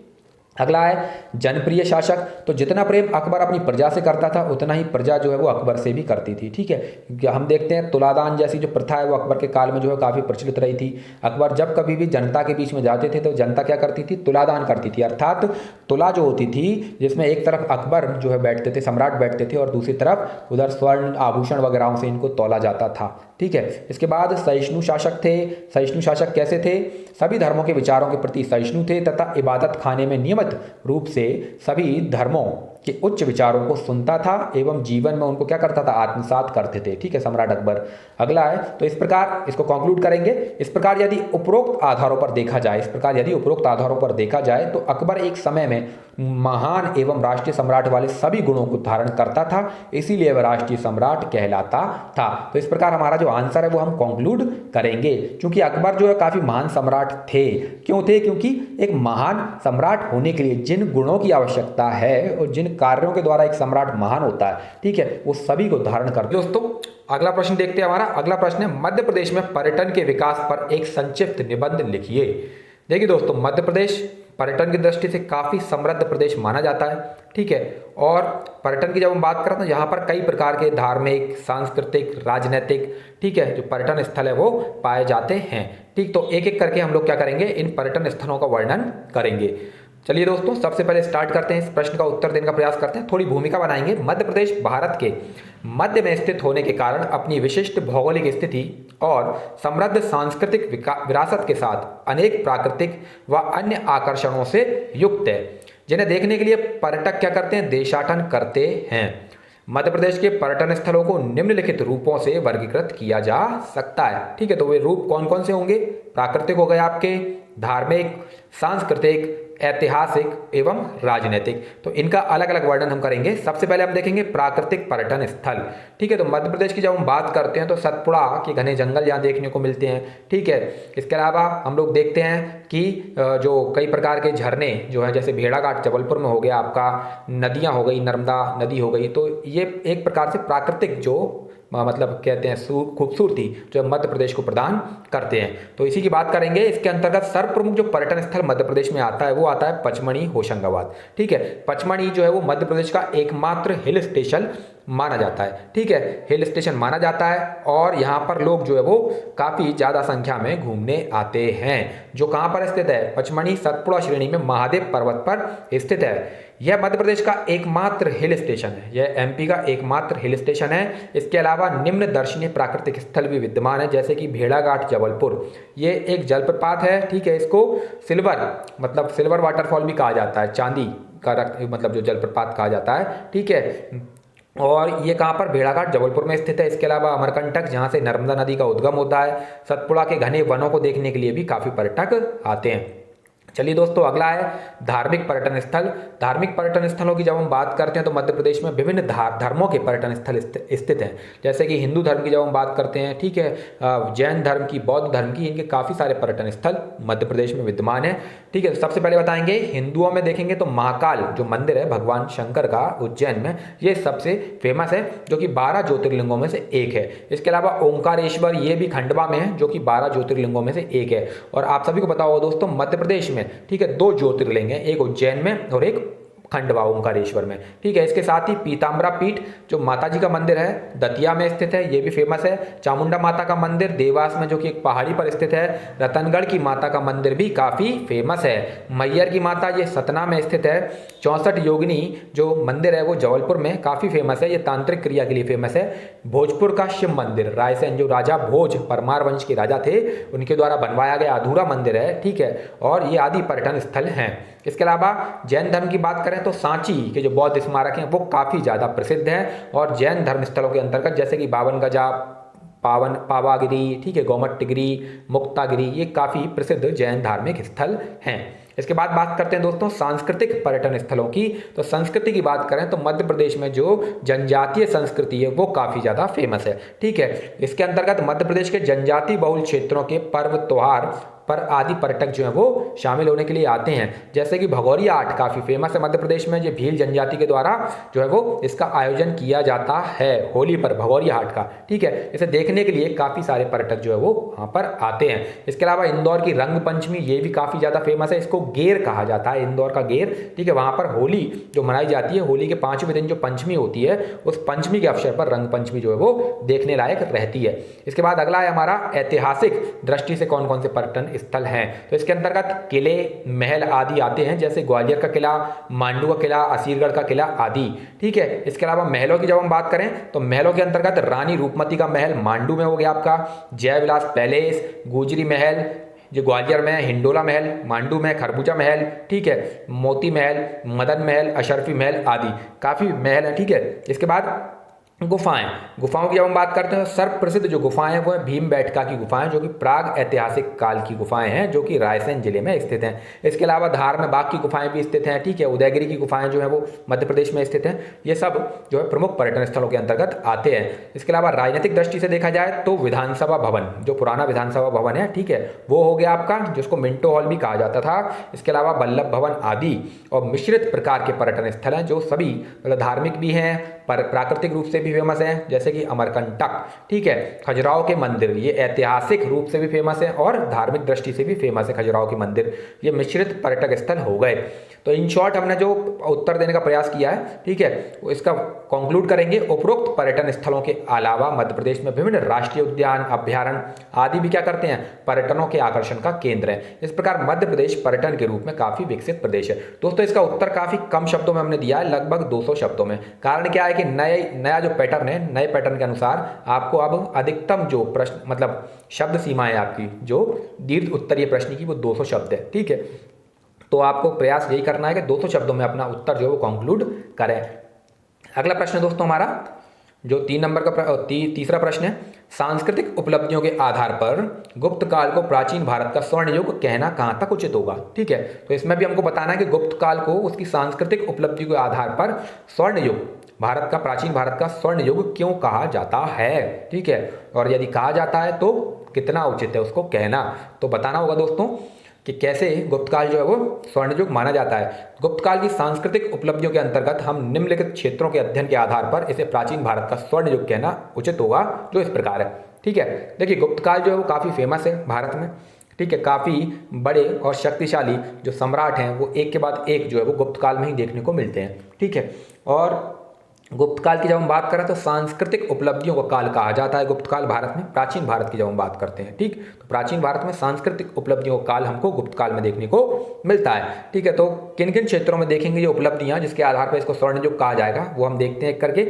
B: अगला है जनप्रिय शासक। तो जितना प्रेम अकबर अपनी प्रजा से करता था उतना ही प्रजा जो है वो अकबर से भी करती थी। ठीक है, हम देखते हैं तुलादान जैसी जो प्रथा है वो अकबर के काल में जो है काफ़ी प्रचलित रही थी। अकबर जब कभी भी जनता के बीच में जाते थे तो जनता क्या करती थी, तुलादान करती थी, अर्थात तुला जो होती थी जिसमें एक तरफ अकबर जो है बैठते थे, सम्राट बैठते थे, और दूसरी तरफ उधर स्वर्ण आभूषण वगैरह से इनको तौला जाता था। ठीक है, इसके बाद सहिष्णु शासक थे। सहिष्णु शासक कैसे थे, सभी धर्मों के विचारों के प्रति सहिष्णु थे तथा इबादत खाने में नियमित रूप से सभी धर्मों के उच्च विचारों को सुनता था एवं जीवन में उनको क्या करता था, आत्मसात करते थे। ठीक है, सम्राट अकबर। अगला है, तो इस प्रकार इसको कंक्लूड करेंगे, इस प्रकार यदि उपरोक्त आधारों पर देखा जाए, इस प्रकार यदि उपरोक्त आधारों पर देखा जाए तो अकबर एक समय में महान एवं राष्ट्रीय सम्राट वाले सभी गुणों को धारण करता था, इसीलिए वह राष्ट्रीय सम्राट कहलाता था। तो इस प्रकार हमारा जो आंसर है वो हम कंक्लूड करेंगे, क्योंकि अकबर जो है काफी महान सम्राट थे। क्यों थे, क्योंकि एक महान सम्राट होने के लिए जिन गुणों की आवश्यकता है और जिन कार्यों के द्वारा एक सम्राट महान होता है, ठीक है, वो सभी को धारण करते। दोस्तों अगला प्रश्न देखते हैं। हमारा अगला प्रश्न है, मध्य प्रदेश में पर्यटन के विकास पर एक संक्षिप्त निबंध लिखिए। देखिए दोस्तों, मध्य प्रदेश पर्यटन की दृष्टि से काफ़ी समृद्ध प्रदेश माना जाता है। ठीक है, और पर्यटन की जब हम बात करते हैं, यहाँ पर कई प्रकार के धार्मिक, सांस्कृतिक, राजनीतिक, ठीक है, जो पर्यटन स्थल है वो पाए जाते हैं। ठीक, तो एक एक करके हम लोग क्या करेंगे, इन पर्यटन स्थलों का वर्णन करेंगे। चलिए दोस्तों, सबसे पहले स्टार्ट करते हैं, इस प्रश्न का उत्तर देने का प्रयास करते हैं, थोड़ी भूमिका बनाएंगे। मध्य प्रदेश भारत के मध्य में स्थित होने के कारण अपनी विशिष्ट भौगोलिक स्थिति और समृद्ध सांस्कृतिक विरासत के साथ अनेक प्राकृतिक व अन्य आकर्षणों से युक्त है, जिन्हें देखने के लिए पर्यटक क्या करते हैं, देशाटन करते हैं। मध्य प्रदेश के पर्यटन स्थलों को निम्नलिखित रूपों से वर्गीकृत किया जा सकता है। ठीक है, तो वे रूप कौन कौन से होंगे, प्राकृतिक हो गए आपके, धार्मिक, सांस्कृतिक, ऐतिहासिक एवं राजनीतिक। तो इनका अलग अलग वर्णन हम करेंगे। सबसे पहले हम देखेंगे प्राकृतिक पर्यटन स्थल। ठीक है, तो मध्य प्रदेश की जब हम बात करते हैं तो सतपुड़ा के घने जंगल यहाँ देखने को मिलते हैं। ठीक है, इसके अलावा हम लोग देखते हैं कि जो कई प्रकार के झरने जो है, जैसे भेड़ाघाट जबलपुर में हो गया आपका, नदियाँ हो गई, नर्मदा नदी हो गई, तो ये एक प्रकार से प्राकृतिक जो मतलब कहते हैं खूबसूरती जो मध्य प्रदेश को प्रदान करते हैं। तो इसी की बात करेंगे। इसके अंतर्गत सर्वप्रमुख जो पर्यटन स्थल मध्य प्रदेश में आता है वो आता है पचमढ़ी होशंगाबाद। ठीक है, पचमढ़ी जो है वो मध्य प्रदेश का एकमात्र हिल स्टेशन माना जाता है। ठीक है, हिल स्टेशन माना जाता है और यहाँ पर लोग जो है वो काफ़ी ज़्यादा संख्या में घूमने आते हैं। जो कहाँ पर स्थित है, पचमढ़ी सतपुड़ा श्रेणी में महादेव पर्वत पर स्थित है। यह मध्य प्रदेश का एकमात्र हिल स्टेशन है, यह एमपी का एकमात्र हिल स्टेशन है। इसके अलावा निम्न दर्शनीय प्राकृतिक स्थल भी विद्यमान है, जैसे कि भेड़ाघाट जबलपुर, ये एक जलप्रपात है। ठीक है, इसको सिल्वर वाटरफॉल भी कहा जाता है, चांदी का मतलब जो जलप्रपात कहा जाता है। ठीक है, और ये कहाँ पर, भेड़ाघाट जबलपुर में स्थित है। इसके अलावा अमरकंटक, जहाँ से नर्मदा नदी का उद्गम होता है, सतपुड़ा के घने वनों को देखने के लिए भी काफ़ी पर्यटक आते हैं। चलिए दोस्तों, अगला है धार्मिक पर्यटन स्थल। धार्मिक पर्यटन स्थलों की जब हम बात करते हैं तो मध्य प्रदेश में विभिन्न धर्मों के पर्यटन स्थल स्थित हैं, जैसे कि हिंदू धर्म की जब हम बात करते हैं, ठीक है, जैन धर्म की, बौद्ध धर्म की, इनके काफ़ी सारे पर्यटन स्थल मध्य प्रदेश में विद्यमान है। ठीक है, सबसे पहले बताएंगे हिंदुओं में देखेंगे तो महाकाल जो मंदिर है भगवान शंकर का उज्जैन में, ये सबसे फेमस है, जो कि 12 ज्योतिर्लिंगों में से एक है। इसके अलावा ओंकारेश्वर, ये भी खंडवा में है, जो कि 12 ज्योतिर्लिंगों में से एक है। और आप सभी को पता होगा दोस्तों, मध्य प्रदेश में, ठीक है, 2 ज्योतिर्लिंग हैं, एक उज्जैन में और एक खंडवा ओंकारेश्वर में। ठीक है, इसके साथ ही पीताम्बरा पीठ जो माता जी का मंदिर है दतिया में स्थित है, ये भी फेमस है। चामुंडा माता का मंदिर देवास में, जो कि एक पहाड़ी पर स्थित है। रतनगढ़ की माता का मंदिर भी काफ़ी फेमस है। मैयर की माता, ये सतना में स्थित है। 64 योगिनी जो मंदिर है वो जबलपुर में काफ़ी फेमस है, ये तांत्रिक क्रिया के लिए फेमस है। भोजपुर का शिव मंदिर, रायसेन, जो राजा भोज परमार वंश के राजा थे उनके द्वारा बनवाया गया अधूरा मंदिर है। ठीक है, और ये आदि पर्यटन स्थल हैं। इसके अलावा जैन धर्म की बात करें तो सांची के जो बौद्ध स्मारक हैं वो काफ़ी ज़्यादा प्रसिद्ध हैं, और जैन धर्म स्थलों के अंतर्गत जैसे कि बावन गजा, पावागिरी, ठीक है, गोमतीगिरी, मुक्तागिरी, ये काफ़ी प्रसिद्ध जैन धार्मिक स्थल हैं। इसके बाद बात करते हैं दोस्तों सांस्कृतिक पर्यटन स्थलों की। तो संस्कृति की बात करें तो मध्य प्रदेश में जो जनजातीय संस्कृति है वो काफ़ी ज़्यादा फेमस है। ठीक है, इसके अंतर्गत मध्य प्रदेश के जनजाति बहुल क्षेत्रों के पर्व, त्योहार, पर आदि पर्यटक जो है वो शामिल होने के लिए आते हैं। जैसे कि भगौरिया आर्ट काफ़ी फेमस है मध्य प्रदेश में, ये भील जनजाति के द्वारा जो है वो इसका आयोजन किया जाता है होली पर, भगौरिया हाट का। ठीक है, इसे देखने के लिए काफ़ी सारे पर्यटक जो है वो वहाँ पर आते हैं। इसके अलावा इंदौर की रंग पंचमी, ये भी काफ़ी ज़्यादा फेमस है, इसको गेर कहा जाता है, इंदौर का गेर। ठीक है, वहाँ पर होली जो मनाई जाती है, होली के 5वें दिन जो पंचमी होती है, उस पंचमी के अवसर पर रंग पंचमी जो है वो देखने लायक रहती है। इसके बाद अगला है हमारा ऐतिहासिक दृष्टि से कौन कौन से पर्यटन स्थल हैं। तो इसके अंतर्गत किले, महल आदि आते हैं, जैसे ग्वालियर का किला, मांडू का किला, असीरगढ़ का किला आदि। ठीक है, इसके अलावा महलों की जब हम बात करें तो महलों के अंतर्गत रानी रूपमती का महल मांडू में हो गया आपका, जयविलास पैलेस, गुजरी महल जो ग्वालियर में, हिंडोला महल मांडू में, खरबूजा महल, ठीक है, मोती महल, मदन महल, अशरफी महल आदि काफ़ी महल हैं। ठीक है, इसके बाद गुफाओं की जब हम बात करते हैं तो सर्वप्रसिद्ध जो गुफाएं हैं वो है भीमबेटका की गुफाएं, जो कि प्राग ऐतिहासिक काल की गुफाएं हैं, जो कि रायसेन जिले में स्थित हैं। इसके अलावा धार में बाघ की गुफाएं भी स्थित हैं। ठीक है, उदयगिरी की गुफाएं जो है वो मध्य प्रदेश में स्थित हैं। ये सब जो है प्रमुख पर्यटन स्थलों के अंतर्गत आते हैं। इसके अलावा राजनीतिक दृष्टि से देखा जाए तो विधानसभा भवन, जो पुराना विधानसभा भवन है, ठीक है, वो हो गया आपका, जिसको मिंटो हॉल भी कहा जाता था। इसके अलावा वल्लभ भवन आदि और मिश्रित प्रकार के पर्यटन स्थल हैं, जो सभी मतलब धार्मिक भी हैं, पर प्राकृतिक रूप से भी फेमस हैं, जैसे कि अमरकंटक। ठीक है, खजुराहो के मंदिर, ये ऐतिहासिक रूप से भी फेमस है और धार्मिक दृष्टि से भी फेमस है खजुराहो के मंदिर। ये मिश्रित पर्यटक स्थल हो गए। तो इन शॉर्ट हमने जो उत्तर देने का प्रयास किया है, ठीक है, वो इसका कंक्लूड करेंगे। उपरोक्त पर्यटन स्थलों के अलावा मध्य प्रदेश में विभिन्न राष्ट्रीय उद्यान, अभ्यारण्य आदि भी क्या करते हैं, पर्यटनों के आकर्षण का केंद्र है। इस प्रकार मध्य प्रदेश पर्यटन के रूप में काफी विकसित प्रदेश है। दोस्तों, इसका उत्तर काफी कम शब्दों में हमने दिया है, लगभग 200 शब्दों में। कारण क्या है कि नया जो पैटर्न है, नए पैटर्न के अनुसार आपको अब अधिकतम जो प्रश्न मतलब शब्द सीमा है आपकी, जो दीर्घ उत्तरीय प्रश्न की, वो 200 शब्द है। ठीक है, तो आपको प्रयास यही करना है कि 200 शब्दों में अपना उत्तर जो है वो कंक्लूड करें। अगला प्रश्न है दोस्तों हमारा, जो 3 नंबर का तीसरा प्रश्न है, सांस्कृतिक उपलब्धियों के आधार पर गुप्त काल को प्राचीन भारत का स्वर्ण युग कहना कहां तक उचित होगा। ठीक है, तो इसमें भी हमको बताना है कि गुप्त काल को उसकी सांस्कृतिक उपलब्धि के आधार पर स्वर्ण युग, भारत का, प्राचीन भारत का स्वर्ण युग क्यों कहा जाता है। ठीक है, और यदि कहा जाता है तो कितना उचित है उसको कहना, तो बताना होगा दोस्तों कि कैसे गुप्त काल जो है वो स्वर्ण युग माना जाता है। गुप्त काल की सांस्कृतिक उपलब्धियों के अंतर्गत हम निम्नलिखित क्षेत्रों के अध्ययन के आधार पर इसे प्राचीन भारत का स्वर्ण युग कहना उचित होगा, जो इस प्रकार है। ठीक है, देखिए गुप्त काल जो है वो काफ़ी फेमस है भारत में। ठीक है, काफ़ी बड़े और शक्तिशाली जो सम्राट हैं वो एक के बाद एक जो है वो गुप्त काल में ही देखने को मिलते हैं। ठीक है, और गुप्त काल की जब हम बात करें तो सांस्कृतिक उपलब्धियों का काल कहा जाता है गुप्त काल भारत में, प्राचीन भारत की जब हम बात करते हैं। ठीक, तो प्राचीन भारत में सांस्कृतिक उपलब्धियों का काल हमको गुप्त काल में देखने को मिलता है। ठीक है, तो किन किन क्षेत्रों में देखेंगे ये उपलब्धियां जिसके आधार पर इसको स्वर्ण युग कहा जाएगा, वो हम देखते हैं एक करके।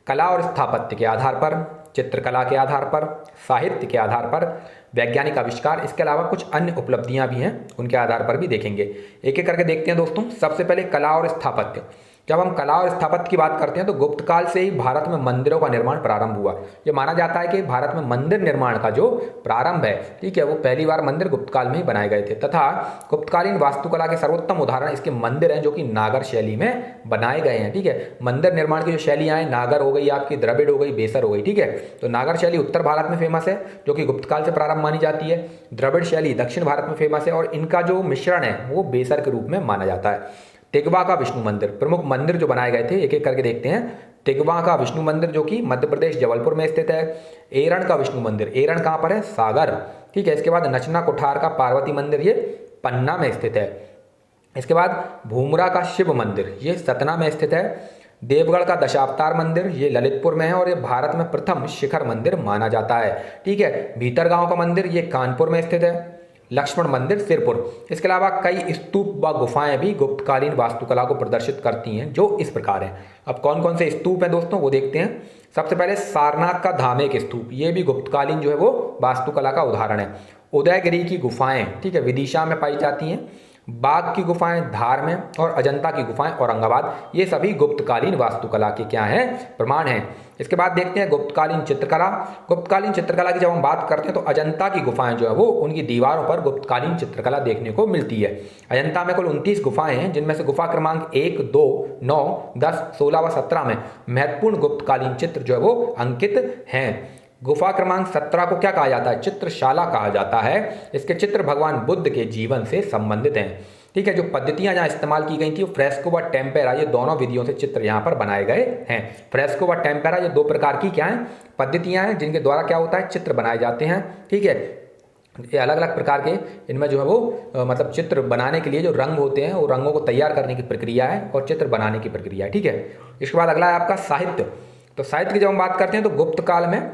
B: कला और स्थापत्य के आधार पर, चित्रकला के आधार पर, साहित्य के आधार पर, वैज्ञानिक आविष्कार, इसके अलावा कुछ अन्य उपलब्धियां भी हैं, उनके आधार पर भी देखेंगे। एक एक करके देखते हैं दोस्तों। सबसे पहले कला और स्थापत्य। जब हम कला और स्थापत्य की बात करते हैं तो गुप्त काल से ही भारत में मंदिरों का निर्माण प्रारंभ हुआ। ये माना जाता है कि भारत में मंदिर निर्माण का जो प्रारंभ है, ठीक है, वो पहली बार मंदिर गुप्त काल में ही बनाए गए थे, तथा गुप्तकालीन वास्तुकला के सर्वोत्तम उदाहरण इसके मंदिर हैं, जो कि नागर शैली में बनाए गए हैं। ठीक है, मंदिर निर्माण की जो शैलियाँ हैं, नागर हो गई आपकी, द्रविड़ हो गई, बेसर हो गई। ठीक है, तो नागर शैली उत्तर भारत में फेमस है, जो कि गुप्त काल से प्रारंभ मानी जाती है। द्रविड़ शैली दक्षिण भारत में फेमस है, और इनका जो मिश्रण है वो बेसर के रूप में माना जाता है। तिगवा का विष्णु मंदिर, प्रमुख मंदिर जो बनाए गए थे, एक एक करके देखते हैं। तिगवा का विष्णु मंदिर जो कि मध्य प्रदेश जबलपुर में स्थित है। एरण का विष्णु मंदिर, एरण कहाँ पर है, सागर। ठीक है, इसके बाद नचना कुठार का पार्वती मंदिर, ये पन्ना में स्थित है। इसके बाद भूमरा का शिव मंदिर, ये सतना में स्थित है। देवगढ़ का दशावतार मंदिर, ये ललितपुर में है, और ये भारत में प्रथम शिखर मंदिर माना जाता है। ठीक है, भीतरगांव का मंदिर, ये कानपुर में स्थित है। लक्ष्मण मंदिर सिरपुर। इसके अलावा कई स्तूप व गुफाएं भी गुप्तकालीन वास्तुकला को प्रदर्शित करती हैं, जो इस प्रकार हैं। अब कौन कौन से स्तूप हैं दोस्तों, वो देखते हैं। सबसे पहले सारनाथ का धामेक स्तूप, ये भी गुप्तकालीन जो है वो वास्तुकला का उदाहरण है। उदयगिरी की गुफाएं, ठीक है, विदिशा में पाई जाती हैं। बाघ की गुफाएं धार में, और अजंता की गुफाएं औरंगाबाद, ये सभी गुप्तकालीन वास्तुकला के क्या हैं, प्रमाण हैं। इसके बाद देखते हैं गुप्तकालीन चित्रकला। गुप्तकालीन चित्रकला की जब हम बात करते हैं तो अजंता की गुफाएं जो है वो, उनकी दीवारों पर गुप्तकालीन चित्रकला देखने को मिलती है। अजंता में कुल 29 गुफाएं हैं, जिनमें से गुफा क्रमांक 1, 2, 9, 10, 16 व 17 में महत्वपूर्ण गुप्तकालीन चित्र जो है वो अंकित हैं। गुफा क्रमांक 17 को क्या कहा जाता है? चित्रशाला कहा जाता है। इसके चित्र भगवान बुद्ध के जीवन से संबंधित हैं। ठीक है, जो पद्धतियां जहाँ इस्तेमाल की गई थी वो फ्रेस्को व टेम्पेरा, ये दोनों विधियों से चित्र यहाँ पर बनाए गए हैं। फ्रेस्को व टेम्पेरा ये दो प्रकार की क्या हैं? पद्धतियां हैं जिनके द्वारा क्या होता है? चित्र बनाए जाते हैं। ठीक है, ये अलग अलग प्रकार के इनमें जो है वो मतलब चित्र बनाने के लिए जो रंग होते हैं वो रंगों को तैयार करने की प्रक्रिया है और चित्र बनाने की प्रक्रिया है। ठीक है, इसके बाद अगला है आपका साहित्य। तो साहित्य की जब हम बात करते हैं तो गुप्त काल में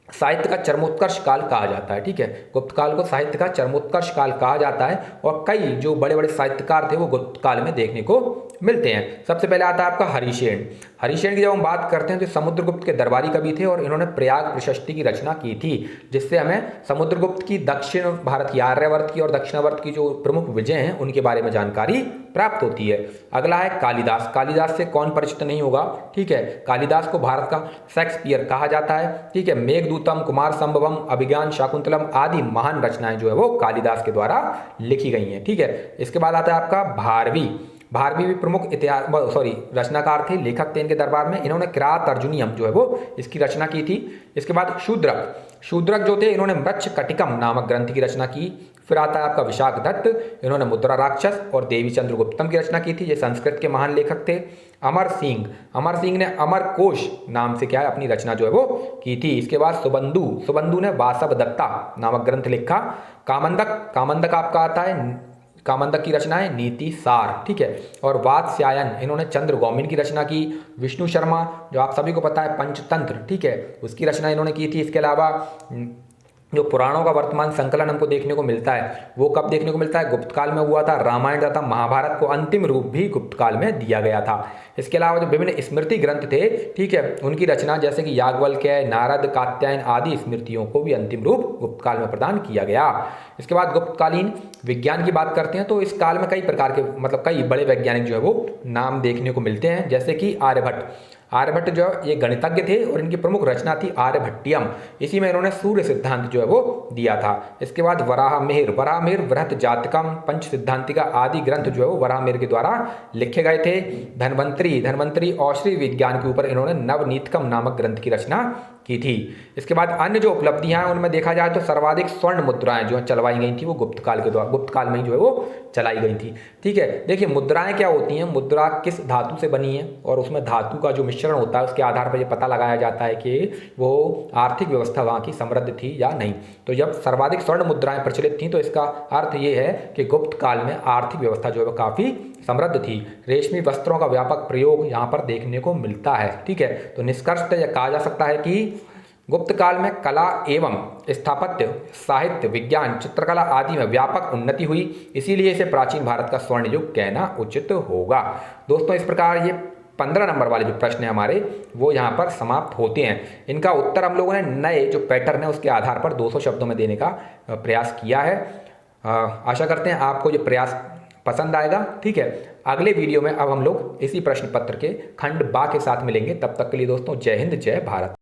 B: साहित्य का चरमोत्कर्ष काल कहा जाता है। ठीक है, गुप्त काल को साहित्य का चरमोत्कर्ष काल कहा जाता है और कई जो बड़े बड़े साहित्यकार थे वो गुप्त काल में देखने को मिलते हैं। सबसे पहले आता है आपका हरिसेन। हरिसेन की जब हम बात करते हैं तो समुद्रगुप्त के दरबारी कवि थे और इन्होंने प्रयाग प्रशस्ति की रचना की थी, जिससे हमें समुद्रगुप्त की दक्षिण भारत की, आर्यावर्त की और दक्षिणावर्त की जो प्रमुख विजय हैं उनके बारे में जानकारी प्राप्त होती है। अगला है कालिदास। कालिदास से कौन परिचित नहीं होगा? ठीक है, कालिदास को भारत का शेक्सपियर कहा जाता है। ठीक है, मेघदूतम, कुमार संभवम, अभिज्ञान शाकुंतलम आदि महान रचनाएं जो है वो कालिदास के द्वारा लिखी गई हैं। ठीक है, इसके बाद आता है आपका भारवी। भारवी भी प्रमुख रचनाकार थे, लेखक थे इनके दरबार में। इन्होंने किरात अर्जुनियम जो है वो इसकी रचना की थी। इसके बाद शूद्रक। शूद्रक जो थे इन्होंने मृच्छ कटिकम नामक ग्रंथ की रचना की। फिर आता है आपका विशाख दत्त, इन्होंने मुद्रा राक्षस और देवी चंद्रगुप्तम की रचना की थी। ये संस्कृत के महान लेखक थे। अमर सिंह ने अमर कोश नाम से क्या है अपनी रचना जो है वो की थी। इसके बाद सुबंधु ने वासव दत्ता नामक ग्रंथ लिखा। कामंदक आपका आता है, कामंदक की रचना है नीति सार। ठीक है, और वात्स्यायन इन्होंने चंद्र गौमिन की रचना की। विष्णु शर्मा जो आप सभी को पता है पंचतंत्र, ठीक है, उसकी रचना इन्होंने की थी। इसके अलावा जो पुराणों का वर्तमान संकलन हमको देखने को मिलता है वो कब देखने को मिलता है? गुप्त काल में हुआ था। रामायण तथा महाभारत को अंतिम रूप भी गुप्त काल में दिया गया था। इसके अलावा जो विभिन्न स्मृति ग्रंथ थे, ठीक है, उनकी रचना जैसे कि याज्ञवल्क्य, नारद, कात्यायन आदि स्मृतियों को भी अंतिम रूप गुप्त काल में प्रदान किया गया। इसके बाद गुप्तकालीन विज्ञान की बात करते हैं तो इस काल में कई प्रकार के कई बड़े वैज्ञानिक जो है वो नाम देखने को मिलते हैं, जैसे कि आर्यभट्ट जो ये गणितज्ञ थे और इनकी प्रमुख रचना थी आर्यभट्टियम। इसी में इन्होंने सूर्य सिद्धांत जो है वो दिया था। इसके बाद वराहमिहिर बृहत जातकम, पंच सिद्धांतिका आदि ग्रंथ जो है वो वराहमिहिर के द्वारा लिखे गए थे। धन्वंतरी औषधि विज्ञान के ऊपर इन्होंने नवनीतकम नामक ग्रंथ की रचना की थी। इसके बाद अन्य जो उपलब्धियां हैं उनमें देखा जाए तो सर्वाधिक स्वर्ण मुद्राएं जो चलवाई गई थी वो गुप्त काल में ही जो है वो चलाई गई थी। ठीक है, देखिए मुद्राएं क्या होती हैं, मुद्रा किस धातु से बनी है और उसमें धातु का जो मिश्रण होता है उसके आधार पर यह पता लगाया जाता है कि वो आर्थिक व्यवस्था वहाँ की समृद्ध थी या नहीं। तो जब सर्वाधिक स्वर्ण मुद्राएं प्रचलित थी तो इसका अर्थ ये है कि गुप्त काल में आर्थिक व्यवस्था जो है वो काफ़ी समृद्ध थी। रेशमी वस्त्रों का व्यापक प्रयोग यहाँ पर देखने को मिलता है। ठीक है, तो निष्कर्षतः यह कहा जा सकता है कि गुप्त काल में कला एवं स्थापत्य, साहित्य, विज्ञान, चित्रकला आदि में व्यापक उन्नति हुई, इसीलिए इसे प्राचीन भारत का स्वर्ण युग कहना उचित होगा। दोस्तों, इस प्रकार ये 15 नंबर वाले जो प्रश्न हैं हमारे वो यहाँ पर समाप्त होते हैं। इनका उत्तर हम लोगों ने नए जो पैटर्न है उसके आधार पर 200 शब्दों में देने का प्रयास किया है। आशा करते हैं आपको ये प्रयास पसंद आएगा। ठीक है, अगले वीडियो में अब हम लोग इसी प्रश्न पत्र के खंड बा के साथ मिलेंगे। तब तक के लिए दोस्तों जय हिंद, जय भारत।